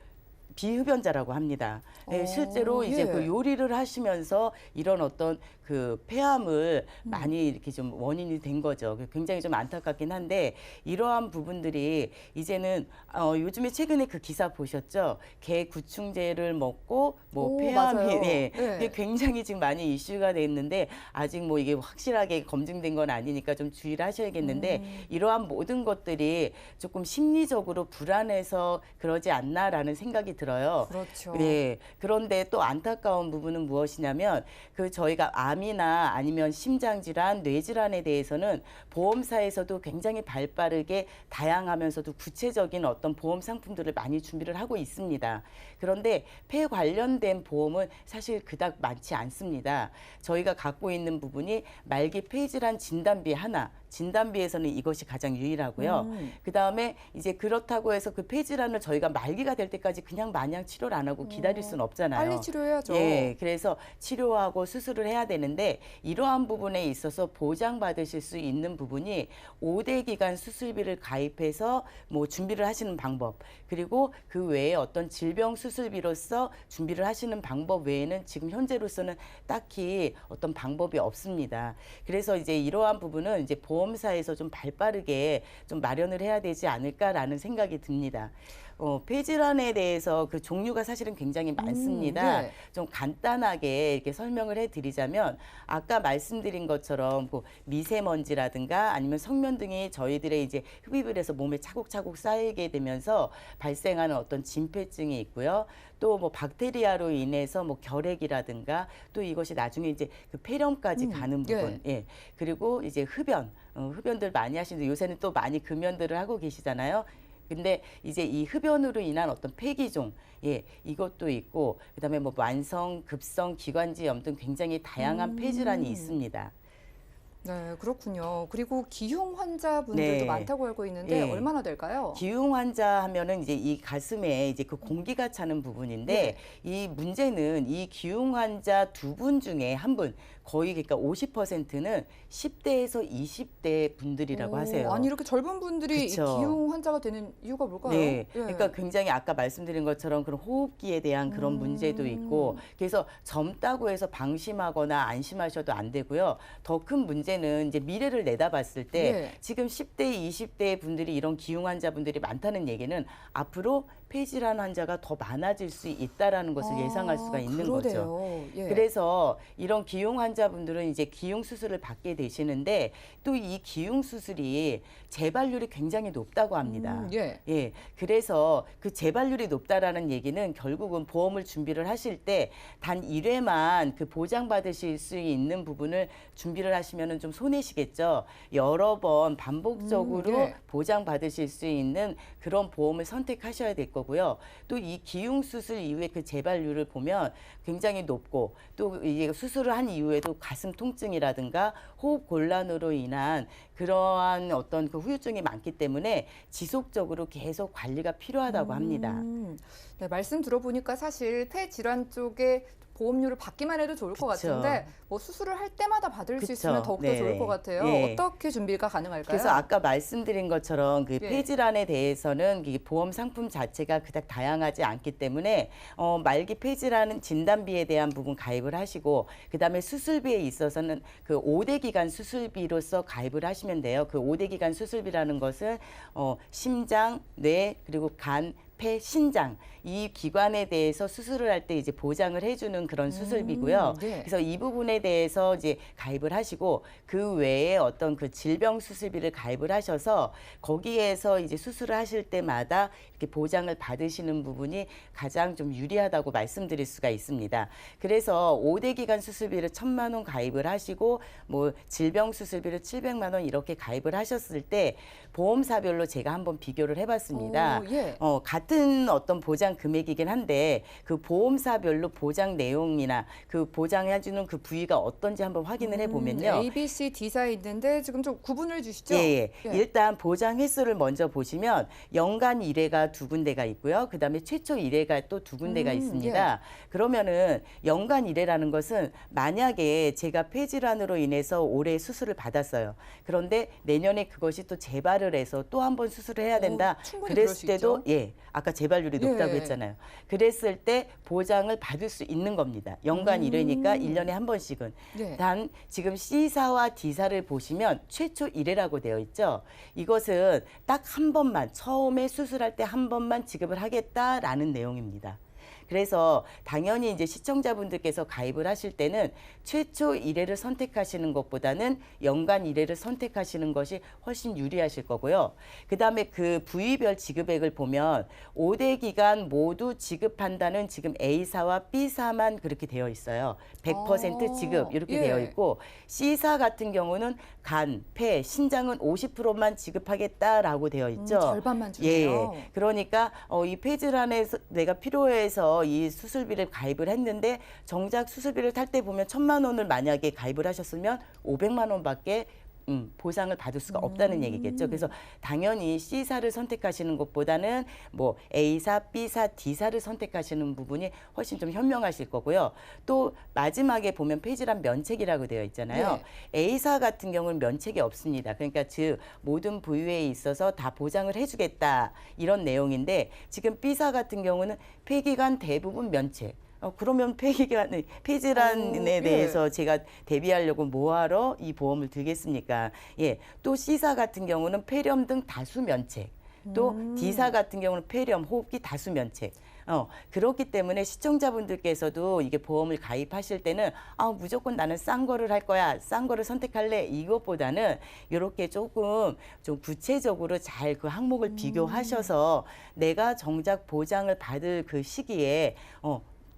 비흡연자라고 합니다. 예, 실제로 이제 예. 그 요리를 하시면서 이런 어떤 그 폐암을 많이 이렇게 좀 원인이 된 거죠. 굉장히 좀 안타깝긴 한데 이러한 부분들이 이제는 요즘에 최근에 그 기사 보셨죠? 개 구충제를 먹고 뭐 폐암이 맞아요. 예, 네. 이게 굉장히 지금 많이 이슈가 됐는데 아직 뭐 이게 확실하게 검증된 건 아니니까 좀 주의를 하셔야겠는데 이러한 모든 것들이 조금 심리적으로 불안해서 그러지 않나라는 생각이 들어요. 그렇죠. 네. 그런데 또 안타까운 부분은 무엇이냐면 그 저희가 암이나 아니면 심장질환, 뇌질환에 대해서는 보험사에서도 굉장히 발빠르게 다양하면서도 구체적인 어떤 보험 상품들을 많이 준비를 하고 있습니다. 그런데 폐 관련된 보험은 사실 그닥 많지 않습니다. 저희가 갖고 있는 부분이 말기 폐질환 진단비 하나, 진단비에서는 이것이 가장 유일하고요. 그다음에 이제 그렇다고 해서 그 폐질환을 저희가 말기가 될 때까지 그냥 마냥 치료를 안 하고 기다릴 수는 없잖아요. 빨리 치료해야죠. 예, 그래서 치료하고 수술을 해야 되는데 이러한 부분에 있어서 보장받으실 수 있는 부분이 5대 기간 수술비를 가입해서 뭐 준비를 하시는 방법, 그리고 그 외에 어떤 질병 수술비로서 준비를 하시는 방법 외에는 지금 현재로서는 딱히 어떤 방법이 없습니다. 그래서 이제 이러한 부분은 이제 보험사에서 좀 발빠르게 좀 마련을 해야 되지 않을까라는 생각이 듭니다. 폐질환에 대해서 그 종류가 사실은 굉장히 많습니다. 예. 좀 간단하게 이렇게 설명을 해드리자면 아까 말씀드린 것처럼 그 미세먼지라든가 아니면 성면 등이 저희들의 이제 흡입을 해서 몸에 차곡차곡 쌓이게 되면서 발생하는 어떤 진폐증이 있고요. 또 뭐 박테리아로 인해서 뭐 결핵이라든가 또 이것이 나중에 이제 그 폐렴까지 가는 부분. 예. 그리고 이제 흡연들 많이 하시는데 요새는 또 많이 금연들을 하고 계시잖아요. 근데 이제 이 흡연으로 인한 어떤 폐기종, 예, 이것도 있고, 그다음에 뭐 만성, 급성, 기관지염 등 굉장히 다양한 폐질환이 있습니다. 네, 그렇군요. 그리고 기흉 환자분들도 네. 많다고 알고 있는데 예. 얼마나 될까요? 기흉 환자 하면은 이제 이 가슴에 이제 그 공기가 차는 부분인데 네. 이 문제는 이 기흉 환자 두 분 중에 한 분 거의 그러니까 50%는 10대에서 20대 분들이라고 하세요. 아니 이렇게 젊은 분들이 이 그쵸. 기흉 환자가 되는 이유가 뭘까요? 네, 예. 그러니까 굉장히 아까 말씀드린 것처럼 그런 호흡기에 대한 그런 문제도 있고, 그래서 젊다고 해서 방심하거나 안심하셔도 안 되고요. 더 큰 문제는 이제 미래를 내다봤을 때 네. 지금 10대, 20대 분들이 이런 기흉 환자분들이 많다는 얘기는 앞으로 폐질환 환자가 더 많아질 수 있다라는 것을 예상할 수가 있는 거죠. 그러네요. 예. 그래서 이런 기흉 환자분들은 이제 기흉 수술을 받게 되시는데 또 이 기흉 수술이 재발률이 굉장히 높다고 합니다. 예. 예, 그래서 그 재발률이 높다라는 얘기는 결국은 보험을 준비를 하실 때 단 1회만 그 보장받으실 수 있는 부분을 준비를 하시면은 좀 손해시겠죠. 여러 번 반복적으로 예. 보장받으실 수 있는 그런 보험을 선택하셔야 될 거고요. 또 이 기흉 수술 이후에 그 재발률을 보면 굉장히 높고 또 이게 수술을 한 이후에도 가슴 통증이라든가 호흡 곤란으로 인한 그러한 어떤 그 후유증이 많기 때문에 지속적으로 계속 관리가 필요하다고 합니다. 네, 말씀 들어보니까 사실 폐 질환 쪽에 보험료를 받기만 해도 좋을 것 그쵸. 같은데 뭐 수술을 할 때마다 받을 수 그쵸. 있으면 더욱더 네네. 좋을 것 같아요. 예. 어떻게 준비가 가능할까요? 그래서 아까 말씀드린 것처럼 그 예. 폐질환에 대해서는 이 보험 상품 자체가 그닥 다양하지 않기 때문에 말기 폐질환은 진단비에 대한 부분 가입을 하시고 그다음에 수술비에 있어서는 그 5대 기간 수술비로서 가입을 하시면 돼요. 그 5대 기간 수술비라는 것은 심장, 뇌 그리고 간, 폐, 신장 이 기관에 대해서 수술을 할 때 이제 보장을 해주는 그런 수술비고요. 네. 그래서 이 부분에 대해서 이제 가입을 하시고 그 외에 어떤 그 질병 수술비를 가입을 하셔서 거기에서 이제 수술을 하실 때마다 이렇게 보장을 받으시는 부분이 가장 좀 유리하다고 말씀드릴 수가 있습니다. 그래서 5대 기간 수술비를 1,000만 원 가입을 하시고 뭐 질병 수술비를 700만 원 이렇게 가입을 하셨을 때 보험사별로 제가 한번 비교를 해봤습니다. 예. 같은 어떤 보장 금액이긴 한데 그 보험사별로 보장 내용이나 그 보장해주는 그 부위가 어떤지 한번 확인을 해보면요. A, B, C, D사 있는데 지금 좀 구분을 주시죠. 예, 예. 일단 보장 횟수를 먼저 보시면 연간 1회가 2군데가 있고요. 그다음에 최초 1회가 또 2군데가 있습니다. 그러면은 연간 1회라는 것은 만약에 제가 폐질환으로 인해서 올해 수술을 받았어요. 그런데 내년에 그것이 또 재발을 해서 또 한 번 수술을 해야 된다. 충분히 그럴 수 그랬을 때도 있죠. 예, 아까 재발률이 높다고 예. 했잖아요. 그랬을 때 보장을 받을 수 있는 겁니다. 연간 1회니까 1년에 한 번씩은. 네. 단 지금 C사와 D사를 보시면 최초 1회라고 되어 있죠. 이것은 딱 한 번만 처음에 수술할 때 한 번만 지급을 하겠다라는 내용입니다. 그래서 당연히 이제 시청자분들께서 가입을 하실 때는 최초 1회를 선택하시는 것보다는 연간 1회를 선택하시는 것이 훨씬 유리하실 거고요. 그다음에 그 부위별 지급액을 보면 5대 기간 모두 지급한다는 지금 A사와 B사만 그렇게 되어 있어요. 100% 지급 이렇게 예. 되어 있고 C사 같은 경우는 간, 폐, 신장은 50%만 지급하겠다라고 되어 있죠. 절반만 주네요. 예. 그러니까 이 폐질환에서 내가 필요해서 이 수술비를 가입을 했는데 정작 수술비를 탈 때 보면 1,000만 원을 만약에 가입을 하셨으면 500만 원밖에 보상을 받을 수가 없다는 얘기겠죠. 그래서 당연히 C사를 선택하시는 것보다는 뭐 A사, B사, D사를 선택하시는 부분이 훨씬 좀 현명하실 거고요. 또 마지막에 보면 폐질환 면책이라고 되어 있잖아요. A사 같은 경우는 면책이 없습니다. 그러니까 즉 모든 부위에 있어서 다 보장을 해주겠다 이런 내용인데 지금 B사 같은 경우는 폐기관 대부분 면책. 그러면 폐질환에 대해서 제가 대비하려고 뭐하러 이 보험을 들겠습니까? 예. 또 C사 같은 경우는 폐렴 등 다수 면책. 또 D사 같은 경우는 폐렴, 호흡기 다수 면책. 그렇기 때문에 시청자분들께서도 이게 보험을 가입하실 때는 무조건 나는 싼 거를 할 거야. 싼 거를 선택할래. 이것보다는 이렇게 조금 좀 구체적으로 잘 그 항목을 비교하셔서 내가 정작 보장을 받을 그 시기에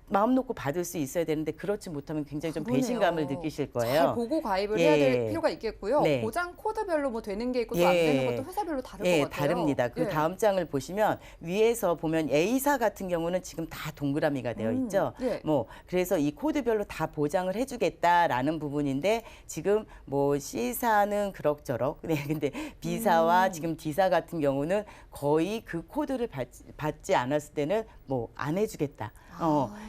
마음 놓고 받을 수 있어야 되는데 그렇지 못하면 굉장히 좀 그러네요. 배신감을 느끼실 거예요. 잘 보고 가입을 예. 해야 될 필요가 있겠고요. 네. 보장 코드별로 뭐 되는 게 있고 또 안 예. 되는 것도 회사별로 다를 예, 것 같아요. 다릅니다. 그 예. 다음 장을 보시면 위에서 보면 A사 같은 경우는 지금 다 동그라미가 되어 있죠. 예. 뭐 그래서 이 코드별로 다 보장을 해주겠다라는 부분인데 지금 뭐 C사는 그럭저럭. 네, 근데 B사와 지금 D사 같은 경우는 거의 그 코드를 받지 않았을 때는 뭐 안 해주겠다.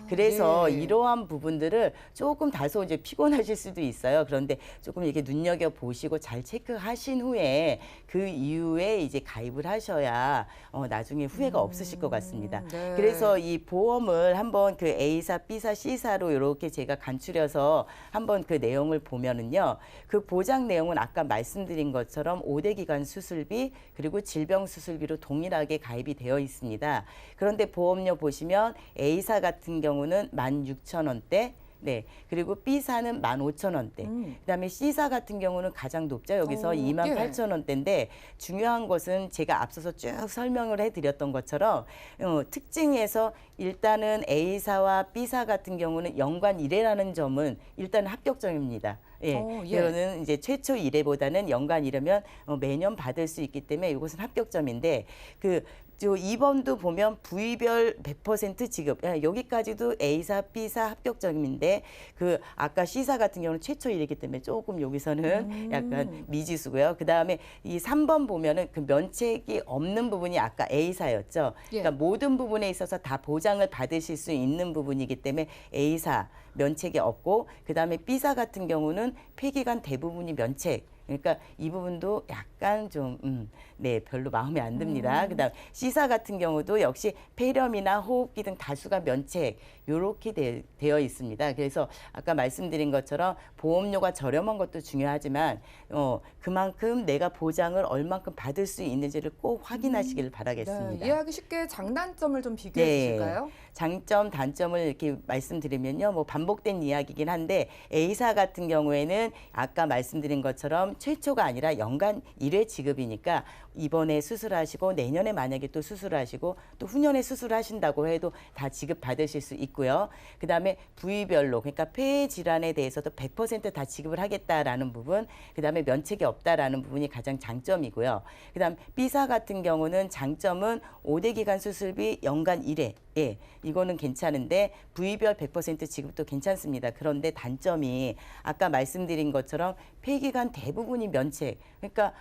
그래서 예. 이러한 부분들을 조금 다소 이제 피곤하실 수도 있어요. 그런데 조금 이렇게 눈여겨 보시고 잘 체크하신 후에 그 이후에 이제 가입을 하셔야 나중에 후회가 없으실 것 같습니다. 네. 그래서 이 보험을 한번 그 A사, B사, C사로 이렇게 제가 간추려서 한번 그 내용을 보면은요. 그 보장 내용은 아까 말씀드린 것처럼 5대 기간 수술비 그리고 질병 수술비로 동일하게 가입이 되어 있습니다. 그런데 보험료 보시면 A사 같은 경우는 16,000원대, 네. 그리고 B사는 15,000원대. 그다음에 C사 같은 경우는 가장 높죠. 여기서 28,000원대인데 중요한 것은 제가 앞서서 쭉 설명을 해드렸던 것처럼 특징에서 일단은 A사와 B사 같은 경우는 연관 1회라는 점은 일단 합격점입니다. 예, 이거는 이제 최초 1회보다는 연간 1회면 매년 받을 수 있기 때문에 이것은 합격점인데 저 2번도 보면 부위별 100% 지급. 여기까지도 A사, B사 합격점인데 그 아까 C사 같은 경우는 최초 1회이기 때문에 조금 여기서는 약간 미지수고요. 그다음에 이 3번 보면은 그 면책이 없는 부분이 아까 A사였죠. 그러니까 모든 부분에 있어서 다 보장을 받으실 수 있는 부분이기 때문에 A사 면책이 없고 그다음에 B사 같은 경우는 폐기관 대부분이 면책. 그러니까 이 부분도 약간 좀 네, 별로 마음에 안 듭니다. 그다음 C사 같은 경우도 역시 폐렴이나 호흡기 등 다수가 면책 요렇게 되어 있습니다. 그래서 아까 말씀드린 것처럼 보험료가 저렴한 것도 중요하지만 그만큼 내가 보장을 얼만큼 받을 수 있는지를 꼭 확인하시길 바라겠습니다. 네, 이해하기 쉽게 장단점을 좀 비교해 주실까요? 장점, 단점을 이렇게 말씀드리면요. 뭐 반복된 이야기긴 한데 A사 같은 경우에는 아까 말씀드린 것처럼 최초가 아니라 연간 1회 지급이니까 이번에 수술하시고 내년에 만약에 또 수술하시고 또 후년에 수술하신다고 해도 다 지급받으실 수 있고요. 그다음에 부위별로 그러니까 폐 질환에 대해서도 100% 다 지급을 하겠다라는 부분, 그다음에 면책이 없다라는 부분이 가장 장점이고요. 그다음 B사 같은 경우는 장점은 5대 기간 수술비 연간 1회. 예, 이거는 괜찮은데 부위별 100% 지급도 괜찮습니다. 그런데 단점이 아까 말씀드린 것처럼 폐기관 대부분이 면책. 그러니까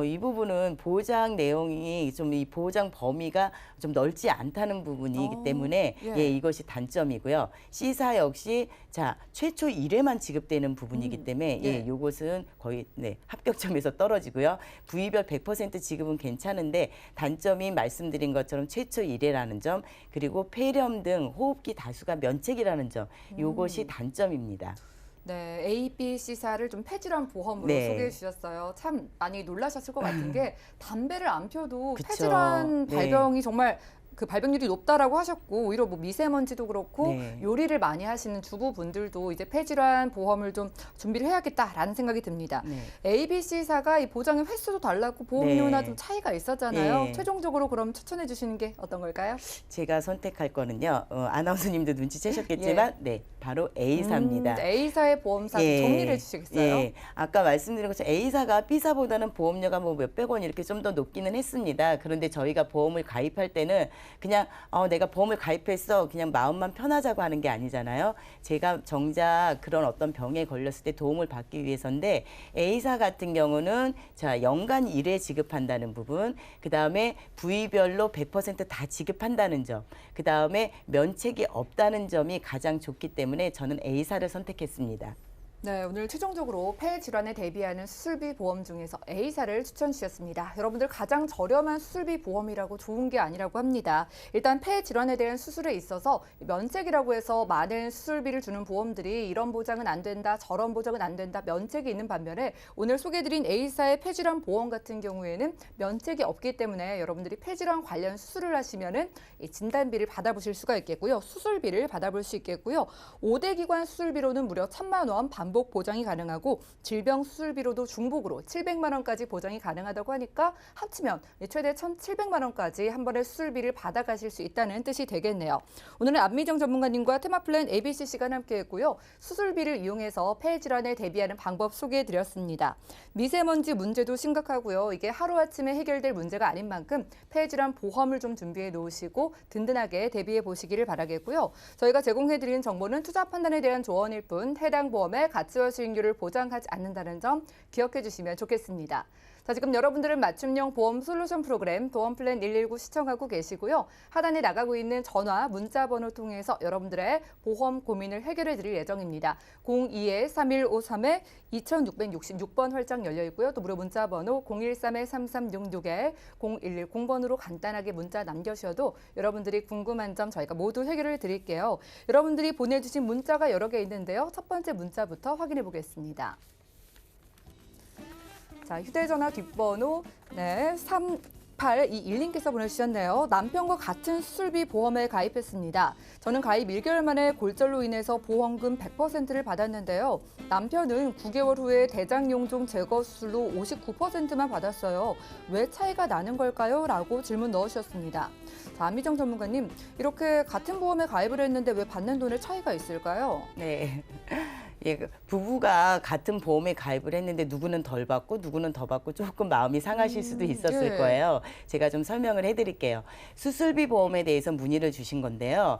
이 부분은 보장 내용이 좀 이 보장 범위가 좀 넓지 않다는 부분이기 때문에 이것이 단점이고요. C사 역시 자 최초 1회만 지급되는 부분이기 때문에 이것은 거의 합격점에서 떨어지고요. 부위별 100% 지급은 괜찮은데 단점이 말씀드린 것처럼 최초 1회라는 점 그리고 폐렴 등 호흡기 다수가 면책이라는 점 이것이 단점입니다. 네, A, B, C사를 좀 폐질환 보험으로 네. 소개해 주셨어요. 참 많이 놀라셨을 것 같은 게 담배를 안 펴도 그쵸. 폐질환 네. 발병이 정말 그 발병률이 높다라고 하셨고 오히려 뭐 미세먼지도 그렇고 네. 요리를 많이 하시는 주부분들도 이제 폐질환 보험을 좀 준비를 해야겠다라는 생각이 듭니다. 네. A, B, C사가 이 보장의 횟수도 달랐고 보험료나 네. 좀 차이가 있었잖아요. 네. 최종적으로 그럼 추천해 주시는 게 어떤 걸까요? 제가 선택할 거는요. 아나운서님도 눈치채셨겠지만 네, 바로 A사입니다. A사의 보험사 좀 정리를 해 주시겠어요? 예. 아까 말씀드린 것처럼 A사가 B사보다는 보험료가 뭐 몇백 원 이렇게 좀 더 높기는 했습니다. 그런데 저희가 보험을 가입할 때는 그냥 내가 보험을 가입했어 그냥 마음만 편하자고 하는 게 아니잖아요. 제가 정작 그런 어떤 병에 걸렸을 때 도움을 받기 위해서인데 A사 같은 경우는 자 연간 1회 지급한다는 부분, 그 다음에 부위별로 100% 다 지급한다는 점, 그 다음에 면책이 없다는 점이 가장 좋기 때문에 저는 A사를 선택했습니다. 네, 오늘 최종적으로 폐 질환에 대비하는 수술비 보험 중에서 A사를 추천 주셨습니다. 여러분들 가장 저렴한 수술비 보험이라고 좋은 게 아니라고 합니다. 일단 폐 질환에 대한 수술에 있어서 면책이라고 해서 많은 수술비를 주는 보험들이 이런 보장은 안 된다, 저런 보장은 안 된다, 면책이 있는 반면에 오늘 소개해드린 A사의 폐 질환 보험 같은 경우에는 면책이 없기 때문에 여러분들이 폐 질환 관련 수술을 하시면은 이 진단비를 받아보실 수가 있겠고요. 수술비를 받아볼 수 있겠고요. 5대 기관 수술비로는 무려 1,000만 원, 반복 반복 보장이 가능하고 질병 수술비로도 중복으로 700만 원까지 보장이 가능하다고 하니까 합치면 최대 1,700만 원까지 한 번에 수술비를 받아가실 수 있다는 뜻이 되겠네요. 오늘은 안미정 전문가님과 테마플랜 ABC 시간 함께했고요. 수술비를 이용해서 폐 질환에 대비하는 방법 소개해드렸습니다. 미세먼지 문제도 심각하고요. 이게 하루아침에 해결될 문제가 아닌 만큼 폐 질환 보험을 좀 준비해 놓으시고 든든하게 대비해 보시기를 바라겠고요. 저희가 제공해드린 정보는 투자 판단에 대한 조언일 뿐 해당 보험의 가치와 수익률을 보장하지 않는다는 점 기억해 주시면 좋겠습니다. 자, 지금 여러분들은 맞춤형 보험 솔루션 프로그램 보험플랜 119 시청하고 계시고요. 하단에 나가고 있는 전화, 문자 번호 통해서 여러분들의 보험 고민을 해결해 드릴 예정입니다. 02-3153-2666번 활짝 열려 있고요. 또 무료 문자 번호 013-3366-0110번으로 간단하게 문자 남겨주셔도 여러분들이 궁금한 점 저희가 모두 해결을 드릴게요. 여러분들이 보내주신 문자가 여러 개 있는데요. 첫 번째 문자부터 확인해 보겠습니다. 자, 휴대전화 뒷번호 3821님께서 보내주셨네요. 남편과 같은 수술비 보험에 가입했습니다. 저는 가입 1개월 만에 골절로 인해서 보험금 100%를 받았는데요. 남편은 9개월 후에 대장용종 제거 수술로 59%만 받았어요. 왜 차이가 나는 걸까요? 라고 질문 넣으셨습니다. 자, 안미정 전문가님, 이렇게 같은 보험에 가입을 했는데 왜 받는 돈에 차이가 있을까요? 네. 예, 부부가 같은 보험에 가입을 했는데 누구는 덜 받고 누구는 더 받고 조금 마음이 상하실 수도 있었을 예. 거예요. 제가 좀 설명을 해드릴게요. 수술비 보험에 대해서 문의를 주신 건데요.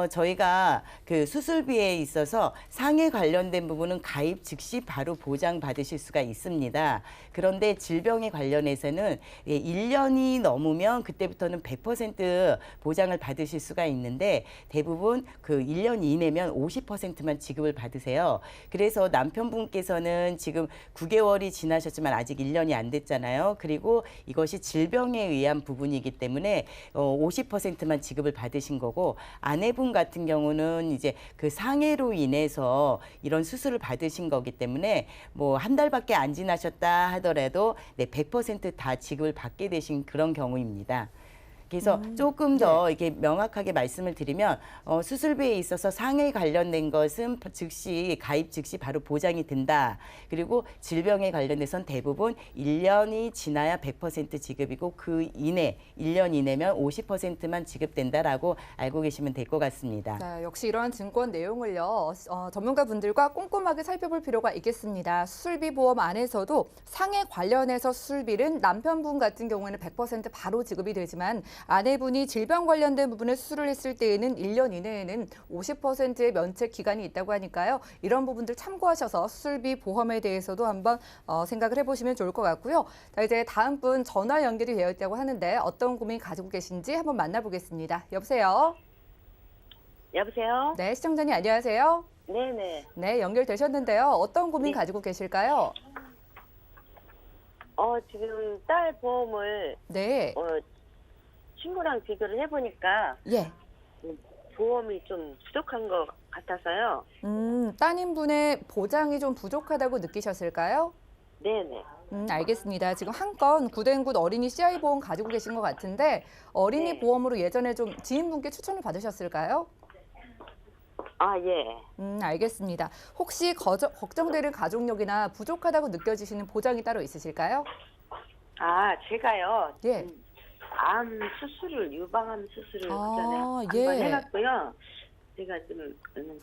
저희가 그 수술비에 있어서 상해 관련된 부분은 가입 즉시 바로 보장받으실 수가 있습니다. 그런데 질병에 관련해서는 1년이 넘으면 그때부터는 100% 보장을 받으실 수가 있는데 대부분 그 1년 이내면 50%만 지급을 받으세요. 그래서 남편분께서는 지금 9개월이 지나셨지만 아직 1년이 안 됐잖아요. 그리고 이것이 질병에 의한 부분이기 때문에 50%만 지급을 받으신 거고 아내분 같은 경우는 이제 그 상해로 인해서 이런 수술을 받으신 거기 때문에 뭐 한 달밖에 안 지나셨다 하더라도 100% 다 지급을 받게 되신 그런 경우입니다. 그래서 조금 더 이렇게 명확하게 말씀을 드리면 수술비에 있어서 상해 관련된 것은 즉시 가입 즉시 바로 보장이 된다. 그리고 질병에 관련해서는 대부분 1년이 지나야 100% 지급이고 그 이내 1년 이내면 50%만 지급된다라고 알고 계시면 될 것 같습니다. 네, 역시 이러한 증권 내용을요. 전문가분들과 꼼꼼하게 살펴볼 필요가 있겠습니다. 수술비 보험 안에서도 상해 관련해서 수술비는 남편분 같은 경우에는 100% 바로 지급이 되지만 아내분이 질병 관련된 부분에 수술을 했을 때에는 1년 이내에는 50%의 면책 기간이 있다고 하니까요. 이런 부분들 참고하셔서 수술비 보험에 대해서도 한번 생각을 해보시면 좋을 것 같고요. 자, 이제 다음 분 전화 연결이 되어 있다고 하는데 어떤 고민 가지고 계신지 한번 만나보겠습니다. 여보세요? 여보세요? 네, 시청자님 안녕하세요. 네네. 네, 연결되셨는데요. 어떤 고민 네. 가지고 계실까요? 지금 딸 보험을 네, 친구랑 비교를 해보니까 예. 보험이 좀 부족한 것 같아서요. 따님분의 보장이 좀 부족하다고 느끼셨을까요? 네네. 알겠습니다. 지금 한 건 굿앤굿 어린이 CI 보험 가지고 계신 것 같은데 어린이 네. 보험으로 예전에 좀 지인분께 추천을 받으셨을까요? 아, 예. 알겠습니다. 혹시 걱정되는 가족력이나 부족하다고 느껴지시는 보장이 따로 있으실까요? 아, 제가요. 예. 암 수술을, 유방암 수술을 그전에 한번 예. 해놨고요. 제가 좀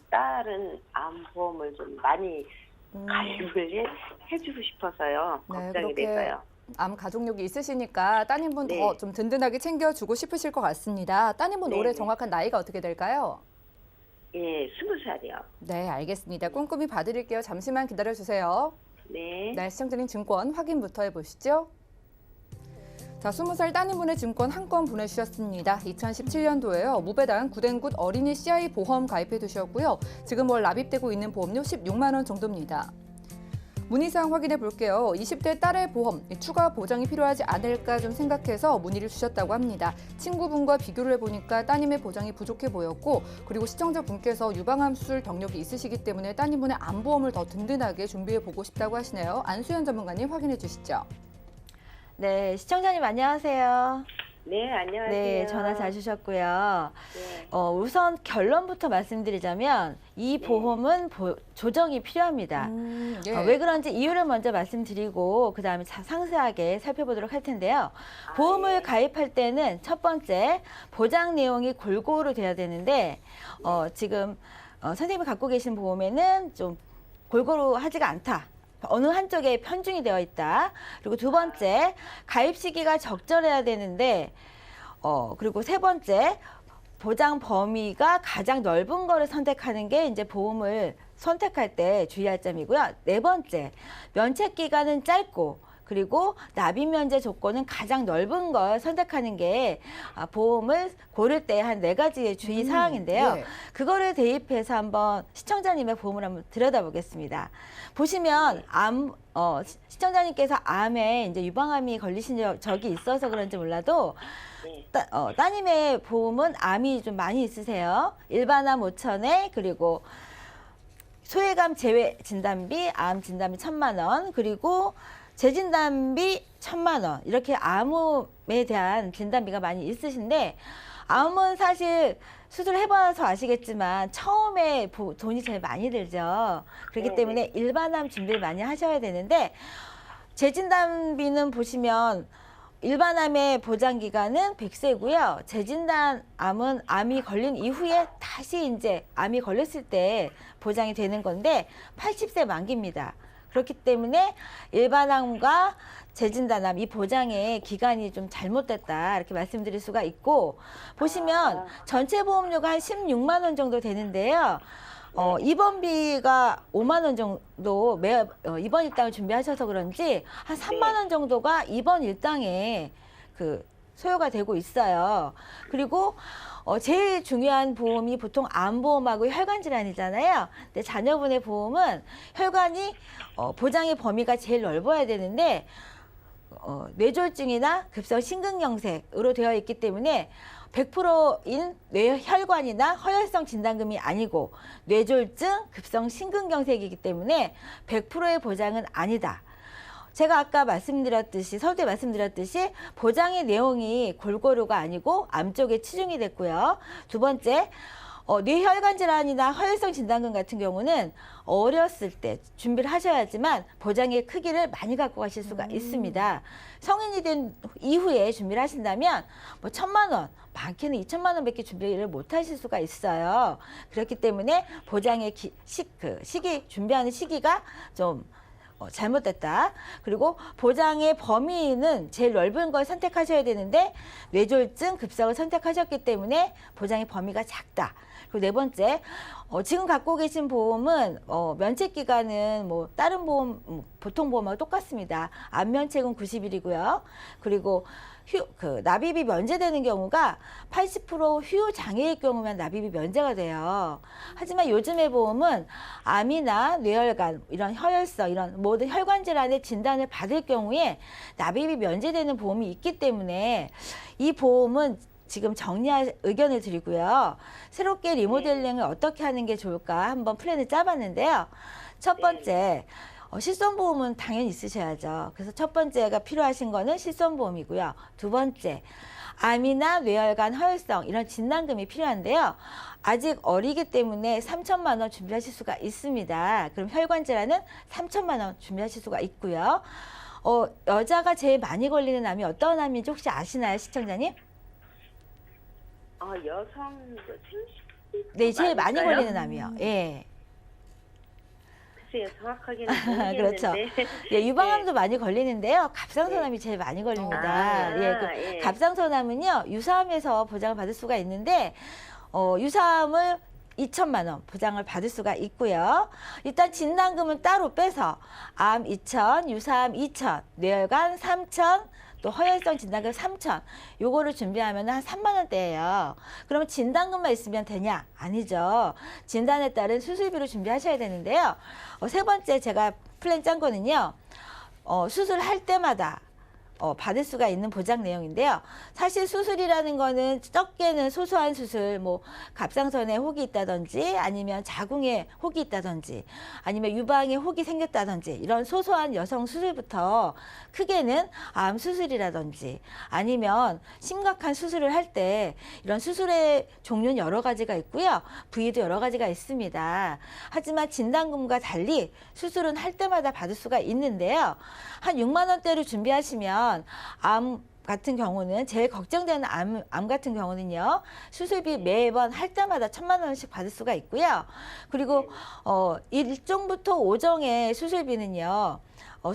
딸은 암 보험을 좀 많이 가입을 해주고 싶어서요. 네, 걱정이 그렇게 돼서요. 암 가족력이 있으시니까 따님분 네. 더 좀 든든하게 챙겨주고 싶으실 것 같습니다. 따님분 네, 올해 네. 정확한 나이가 어떻게 될까요? 예, 20살이요. 네, 알겠습니다. 꼼꼼히 봐드릴게요. 잠시만 기다려주세요. 네. 네, 시청자님 증권 확인부터 해보시죠. 자, 20살 따님분의 증권 한 건 보내주셨습니다. 2017년도에요. 무배당 굿앤굿 어린이 CI 보험 가입해 두셨고요. 지금 월 납입되고 있는 보험료 16만 원 정도입니다. 문의사항 확인해 볼게요. 20대 딸의 보험, 추가 보장이 필요하지 않을까 좀 생각해서 문의를 주셨다고 합니다. 친구분과 비교를 해보니까 따님의 보장이 부족해 보였고 그리고 시청자분께서 유방암 수술 경력이 있으시기 때문에 따님분의 암보험을 더 든든하게 준비해 보고 싶다고 하시네요. 안수현 전문가님 확인해 주시죠. 네, 시청자님 안녕하세요. 네, 안녕하세요. 네, 전화 잘 주셨고요. 네. 우선 결론부터 말씀드리자면 이 보험은 조정이 필요합니다. 예. 왜 그런지 이유를 먼저 말씀드리고 그다음에 상세하게 살펴보도록 할 텐데요. 보험을 네. 가입할 때는 첫 번째 보장 내용이 골고루 돼야 되는데 지금 선생님이 갖고 계신 보험에는 좀 골고루 하지가 않다. 어느 한쪽에 편중이 되어 있다. 그리고 두 번째, 가입 시기가 적절해야 되는데, 그리고 세 번째, 보장 범위가 가장 넓은 거를 선택하는 게 이제 보험을 선택할 때 주의할 점이고요. 네 번째, 면책 기간은 짧고, 그리고 납입 면제 조건은 가장 넓은 걸 선택하는 게 보험을 고를 때 한 네 가지의 주의 사항인데요. 예. 그거를 대입해서 한번 시청자님의 보험을 한번 들여다보겠습니다. 보시면 시청자님께서 암에 이제 유방암이 걸리신 적이 있어서 그런지 몰라도 네. 따님의 보험은 암이 좀 많이 있으세요. 일반암 5,000에 그리고 소외감 제외 진단비, 암 진단비 1,000만 원, 그리고 재진단비 1,000만 원, 이렇게 암에 대한 진단비가 많이 있으신데, 암은 사실 수술해봐서 아시겠지만 처음에 돈이 제일 많이 들죠. 그렇기 네, 때문에 일반암 준비를 많이 하셔야 되는데, 재진단비는 보시면 일반암의 보장기간은 100세고요. 재진단 암은 암이 걸린 이후에 다시 이제 암이 걸렸을 때 보장이 되는 건데 80세 만기입니다. 그렇기 때문에 일반암과 재진단암 이 보장의 기간이 좀 잘못됐다 이렇게 말씀드릴 수가 있고, 보시면 전체 보험료가 한 16만 원 정도 되는데요. 입원비가 5만 원 정도 입원 일당을 준비하셔서 그런지 한 3만 원 정도가 입원 일당에 소요가 되고 있어요. 그리고 제일 중요한 보험이 보통 암보험하고 혈관 질환이잖아요. 근데 자녀분의 보험은 혈관이 보장의 범위가 제일 넓어야 되는데 뇌졸중이나 급성 심근경색으로 되어 있기 때문에 100%인 뇌혈관이나 허혈성 진단금이 아니고 뇌졸중, 급성 심근경색이기 때문에 100%의 보장은 아니다. 제가 아까 서두에 말씀드렸듯이 보장의 내용이 골고루가 아니고 암 쪽에 치중이 됐고요. 두 번째, 뇌혈관 질환이나 허혈성 진단금 같은 경우는 어렸을 때 준비를 하셔야지만 보장의 크기를 많이 갖고 가실 수가 있습니다. 성인이 된 이후에 준비를 하신다면 1,000만 원, 많게는 2,000만 원밖에 준비를 못 하실 수가 있어요. 그렇기 때문에 보장의 시기, 준비하는 시기가 좀 잘못됐다. 그리고 보장의 범위는 제일 넓은 걸 선택하셔야 되는데 뇌졸중, 급성을 선택하셨기 때문에 보장의 범위가 작다. 그리고 네 번째, 지금 갖고 계신 보험은 면책 기간은 다른 보험, 보통 보험하고 똑같습니다. 암 면책은 90일이고요. 그리고 납입이 면제되는 경우가 80% 휴 장애일 경우면 납입이 면제가 돼요. 하지만 요즘의 보험은 암이나 뇌혈관, 이런 허혈성, 이런 모든 혈관 질환의 진단을 받을 경우에 납입이 면제되는 보험이 있기 때문에 이 보험은 지금 정리할 의견을 드리고요. 새롭게 리모델링을 어떻게 하는 게 좋을까 한번 플랜을 짜봤는데요. 첫 번째, 실손보험은 당연히 있으셔야죠. 그래서 첫 번째가 필요하신 거는 실손보험이고요. 두 번째, 암이나 뇌혈관, 허혈성 이런 진단금이 필요한데요. 아직 어리기 때문에 3,000만 원 준비하실 수가 있습니다. 그럼 혈관 질환은 3,000만 원 준비하실 수가 있고요. 여자가 제일 많이 걸리는 암이 어떤 암인지 혹시 아시나요, 시청자님? 여성 생식. 네, 제일 많이 걸리는 암이요. 예. 글쎄요, 정확하게는 모르겠는데. 그렇죠. 예, 유방암도 많이 걸리는데요. 갑상선암이 제일 많이 걸립니다. 예, 갑상선암은요, 유사암에서 보장을 받을 수가 있는데, 유사암을 2,000만 원 보장을 받을 수가 있고요. 일단 진단금은 따로 빼서 암 2,000, 유사암 2,000, 뇌혈관 3,000, 또 허혈성 진단금 3,000, 요거를 준비하면 한 3만 원대예요. 그러면 진단금만 있으면 되냐? 아니죠. 진단에 따른 수술비로 준비하셔야 되는데요. 세 번째 제가 플랜 짠 거는요. 수술할 때마다 받을 수가 있는 보장 내용인데요. 사실 수술이라는 거는 적게는 소소한 수술, 뭐 갑상선에 혹이 있다든지 아니면 자궁에 혹이 있다든지 아니면 유방에 혹이 생겼다든지 이런 소소한 여성 수술부터 크게는 암 수술이라든지 아니면 심각한 수술을 할 때 이런 수술의 종류는 여러 가지가 있고요. 부위도 여러 가지가 있습니다. 하지만 진단금과 달리 수술은 할 때마다 받을 수가 있는데요. 한 6만 원대로 준비하시면 암 같은 경우는 제일 걱정되는 암 같은 경우는요. 수술비 매번 할 때마다 1,000만 원씩 받을 수가 있고요. 그리고 1종부터 5종의 수술비는요.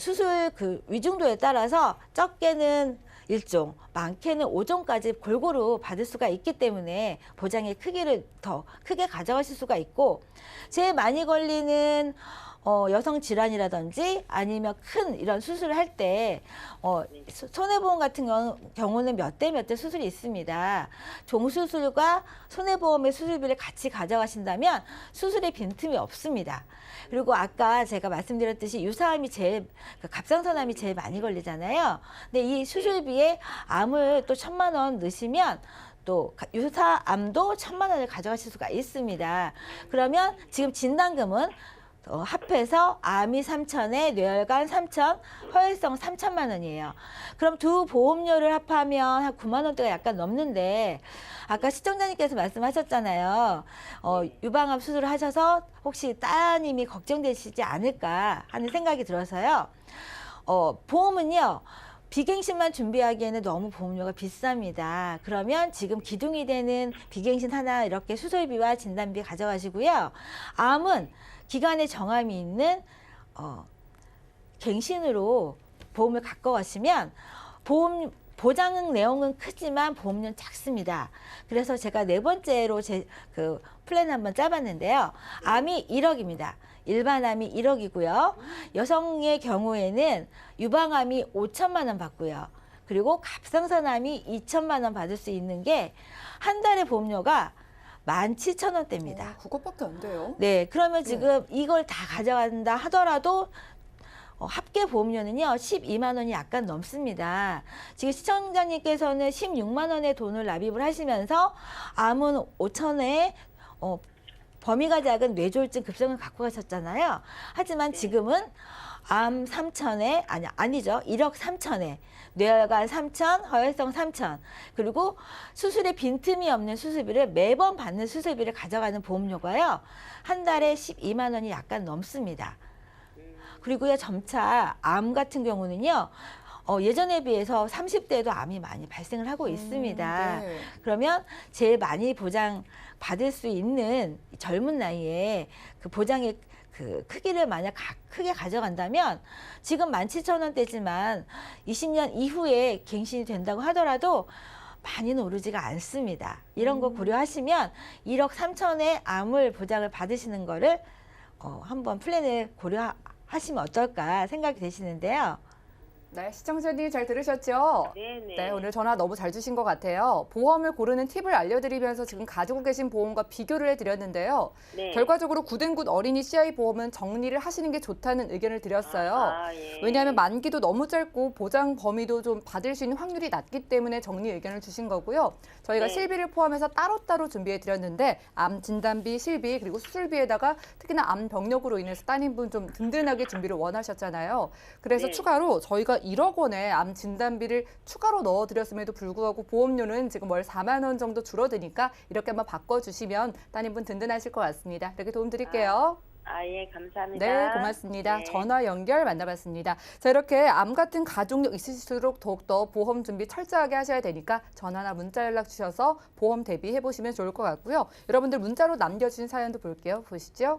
수술 그 위중도에 따라서 적게는 1종, 많게는 5종까지 골고루 받을 수가 있기 때문에 보장의 크기를 더 크게 가져가실 수가 있고 제일 많이 걸리는 여성 질환이라든지 아니면 큰 이런 수술을 할 때 손해보험 같은 경우는 몇 대 수술이 있습니다. 종수술과 손해보험의 수술비를 같이 가져가신다면 수술의 빈틈이 없습니다. 그리고 아까 제가 말씀드렸듯이 유사암이 갑상선암이 제일 많이 걸리잖아요. 근데 이 수술비에 암을 또 1,000만 원 넣으시면 또 유사암도 1,000만 원을 가져가실 수가 있습니다. 그러면 지금 진단금은 합해서 암이 3,000에 뇌혈관 3,000, 허혈성 3,000만 원이에요. 그럼 두 보험료를 합하면 한 9만 원대가 약간 넘는데 아까 시청자님께서 말씀하셨잖아요. 유방암 수술을 하셔서 혹시 따님이 걱정되시지 않을까 하는 생각이 들어서요. 보험은요. 비갱신만 준비하기에는 너무 보험료가 비쌉니다. 그러면 지금 기둥이 되는 비갱신 하나 이렇게 수술비와 진단비 가져가시고요. 암은 기간에 정함이 있는 갱신으로 보험을 갖고 가시면 보장 내용은 크지만 보험료는 작습니다. 그래서 제가 4번째로 그 플랜 한번 짜봤는데요. 암이 1억입니다. 일반암이 1억이고요. 여성의 경우에는 유방암이 5천만 원 받고요. 그리고 갑상선암이 2천만 원 받을 수 있는 게 한 달의 보험료가 17,000원대입니다. 그것밖에 안 돼요? 네, 그러면 지금 이걸 다 가져간다 하더라도 합계 보험료는요 12만 원이 약간 넘습니다. 지금 시청자님께서는 16만 원의 돈을 납입을 하시면서 암은 5천에 범위가 작은 뇌졸중 급성을 갖고 가셨잖아요. 하지만 지금은 암 3천에 아니죠 1억 3천에 뇌혈관 3천, 허혈성 3천 그리고 수술에 빈틈이 없는 수술비를 매번 받는 수술비를 가져가는 보험료가요 한 달에 12만 원이 약간 넘습니다. 그리고요 점차 암 같은 경우는요 예전에 비해서 30대에도 암이 많이 발생을 하고 있습니다. 네. 그러면 제일 많이 보장 받을 수 있는 젊은 나이에 그 보장의 그 크기를 만약 크게 가져간다면 지금 17,000원대지만 20년 이후에 갱신이 된다고 하더라도 많이는 오르지가 않습니다. 이런 거 고려하시면 1억 3천의 암을 보장을 받으시는 거를 한번 플랜을 고려하시면 어떨까 생각이 되시는데요. 네, 시청자님 잘 들으셨죠? 네네. 네, 오늘 전화 너무 잘 주신 것 같아요. 보험을 고르는 팁을 알려드리면서 지금 가지고 계신 보험과 비교를 해드렸는데요. 네. 결과적으로 굿앤굿 어린이 CI 보험은 정리를 하시는 게 좋다는 의견을 드렸어요. 예. 왜냐하면 만기도 너무 짧고 보장 범위도 좀 받을 수 있는 확률이 낮기 때문에 정리 의견을 주신 거고요. 저희가 네. 실비를 포함해서 따로따로 준비해 드렸는데 암 진단비, 실비 그리고 수술비에다가 특히나 암 병력으로 인해서 따님분 좀 든든하게 준비를 원하셨잖아요. 그래서 네. 추가로 저희가 1억 원의 암 진단비를 추가로 넣어드렸음에도 불구하고 보험료는 지금 월 4만 원 정도 줄어드니까 이렇게 한번 바꿔주시면 따님분 든든하실 것 같습니다. 이렇게 도움 드릴게요. 예, 감사합니다. 네, 고맙습니다. 네. 전화 연결 만나봤습니다. 자, 이렇게 암 같은 가족력 있으실수록 더욱더 보험 준비 철저하게 하셔야 되니까 전화나 문자 연락 주셔서 보험 대비해 보시면 좋을 것 같고요. 여러분들 문자로 남겨주신 사연도 볼게요. 보시죠.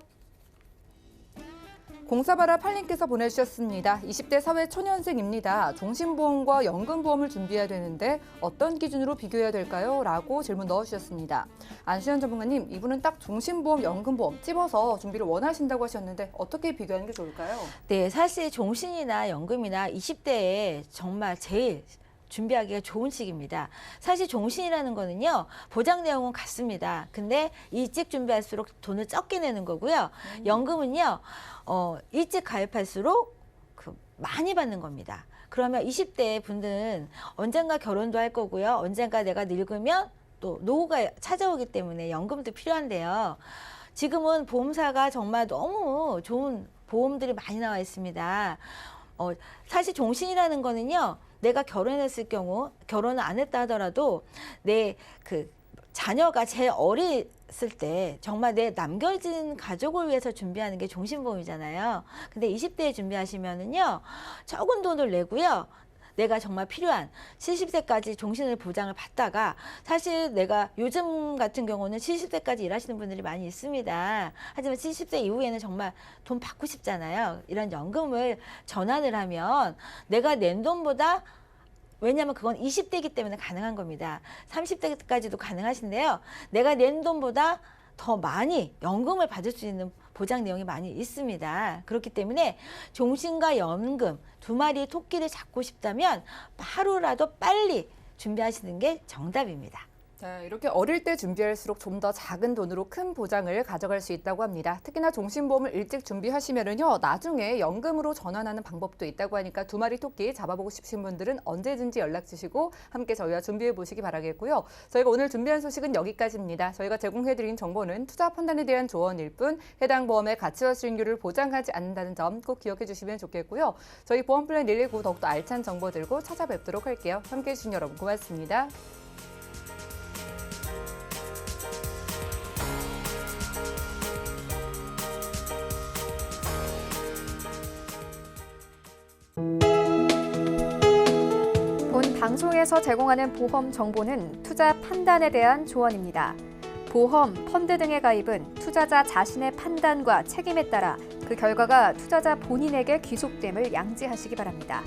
공사바라 8님께서 보내주셨습니다. 20대 사회 초년생입니다. 종신보험과 연금보험을 준비해야 되는데 어떤 기준으로 비교해야 될까요? 라고 질문 넣어주셨습니다. 안수현 전문가님, 이분은 딱 종신보험, 연금보험 찝어서 준비를 원하신다고 하셨는데 어떻게 비교하는 게 좋을까요? 네, 사실 종신이나 연금이나 20대에 정말 제일 준비하기가 좋은 시기입니다. 사실 종신이라는 거는요, 보장 내용은 같습니다. 근데 일찍 준비할수록 돈을 적게 내는 거고요. 연금은요, 일찍 가입할수록 많이 받는 겁니다. 그러면 20대 분들은 언젠가 결혼도 할 거고요. 언젠가 내가 늙으면 또 노후가 찾아오기 때문에 연금도 필요한데요. 지금은 보험사가 정말 너무 좋은 보험들이 많이 나와 있습니다. 사실 종신이라는 거는요, 내가 결혼했을 경우, 결혼을 안 했다 하더라도 내 그 자녀가 제일 어렸을 때 정말 내 남겨진 가족을 위해서 준비하는 게 종신보험이잖아요. 근데 20대에 준비하시면은요, 적은 돈을 내고요, 내가 정말 필요한 70세까지 종신을 보장을 받다가, 사실 내가 요즘 같은 경우는 70세까지 일하시는 분들이 많이 있습니다. 하지만 70세 이후에는 정말 돈 받고 싶잖아요. 이런 연금을 전환을 하면 내가 낸 돈보다, 왜냐하면 그건 20대이기 때문에 가능한 겁니다. 30대까지도 가능하신데요. 내가 낸 돈보다 더 많이 연금을 받을 수 있는 보장 내용이 많이 있습니다. 그렇기 때문에 종신과 연금 두 마리의 토끼를 잡고 싶다면 하루라도 빨리 준비하시는 게 정답입니다. 자, 이렇게 어릴 때 준비할수록 좀 더 작은 돈으로 큰 보장을 가져갈 수 있다고 합니다. 특히나 종신보험을 일찍 준비하시면은요, 나중에 연금으로 전환하는 방법도 있다고 하니까 두 마리 토끼 잡아보고 싶으신 분들은 언제든지 연락 주시고 함께 저희와 준비해 보시기 바라겠고요. 저희가 오늘 준비한 소식은 여기까지입니다. 저희가 제공해드린 정보는 투자 판단에 대한 조언일 뿐 해당 보험의 가치와 수익률을 보장하지 않는다는 점 꼭 기억해 주시면 좋겠고요. 저희 보험플랜 119 더욱더 알찬 정보 들고 찾아뵙도록 할게요. 함께해 주신 여러분 고맙습니다. 본 방송에서 제공하는 보험 정보는 투자 판단에 대한 조언입니다. 보험, 펀드 등의 가입은 투자자 자신의 판단과 책임에 따라 그 결과가 투자자 본인에게 귀속됨을 양지하시기 바랍니다.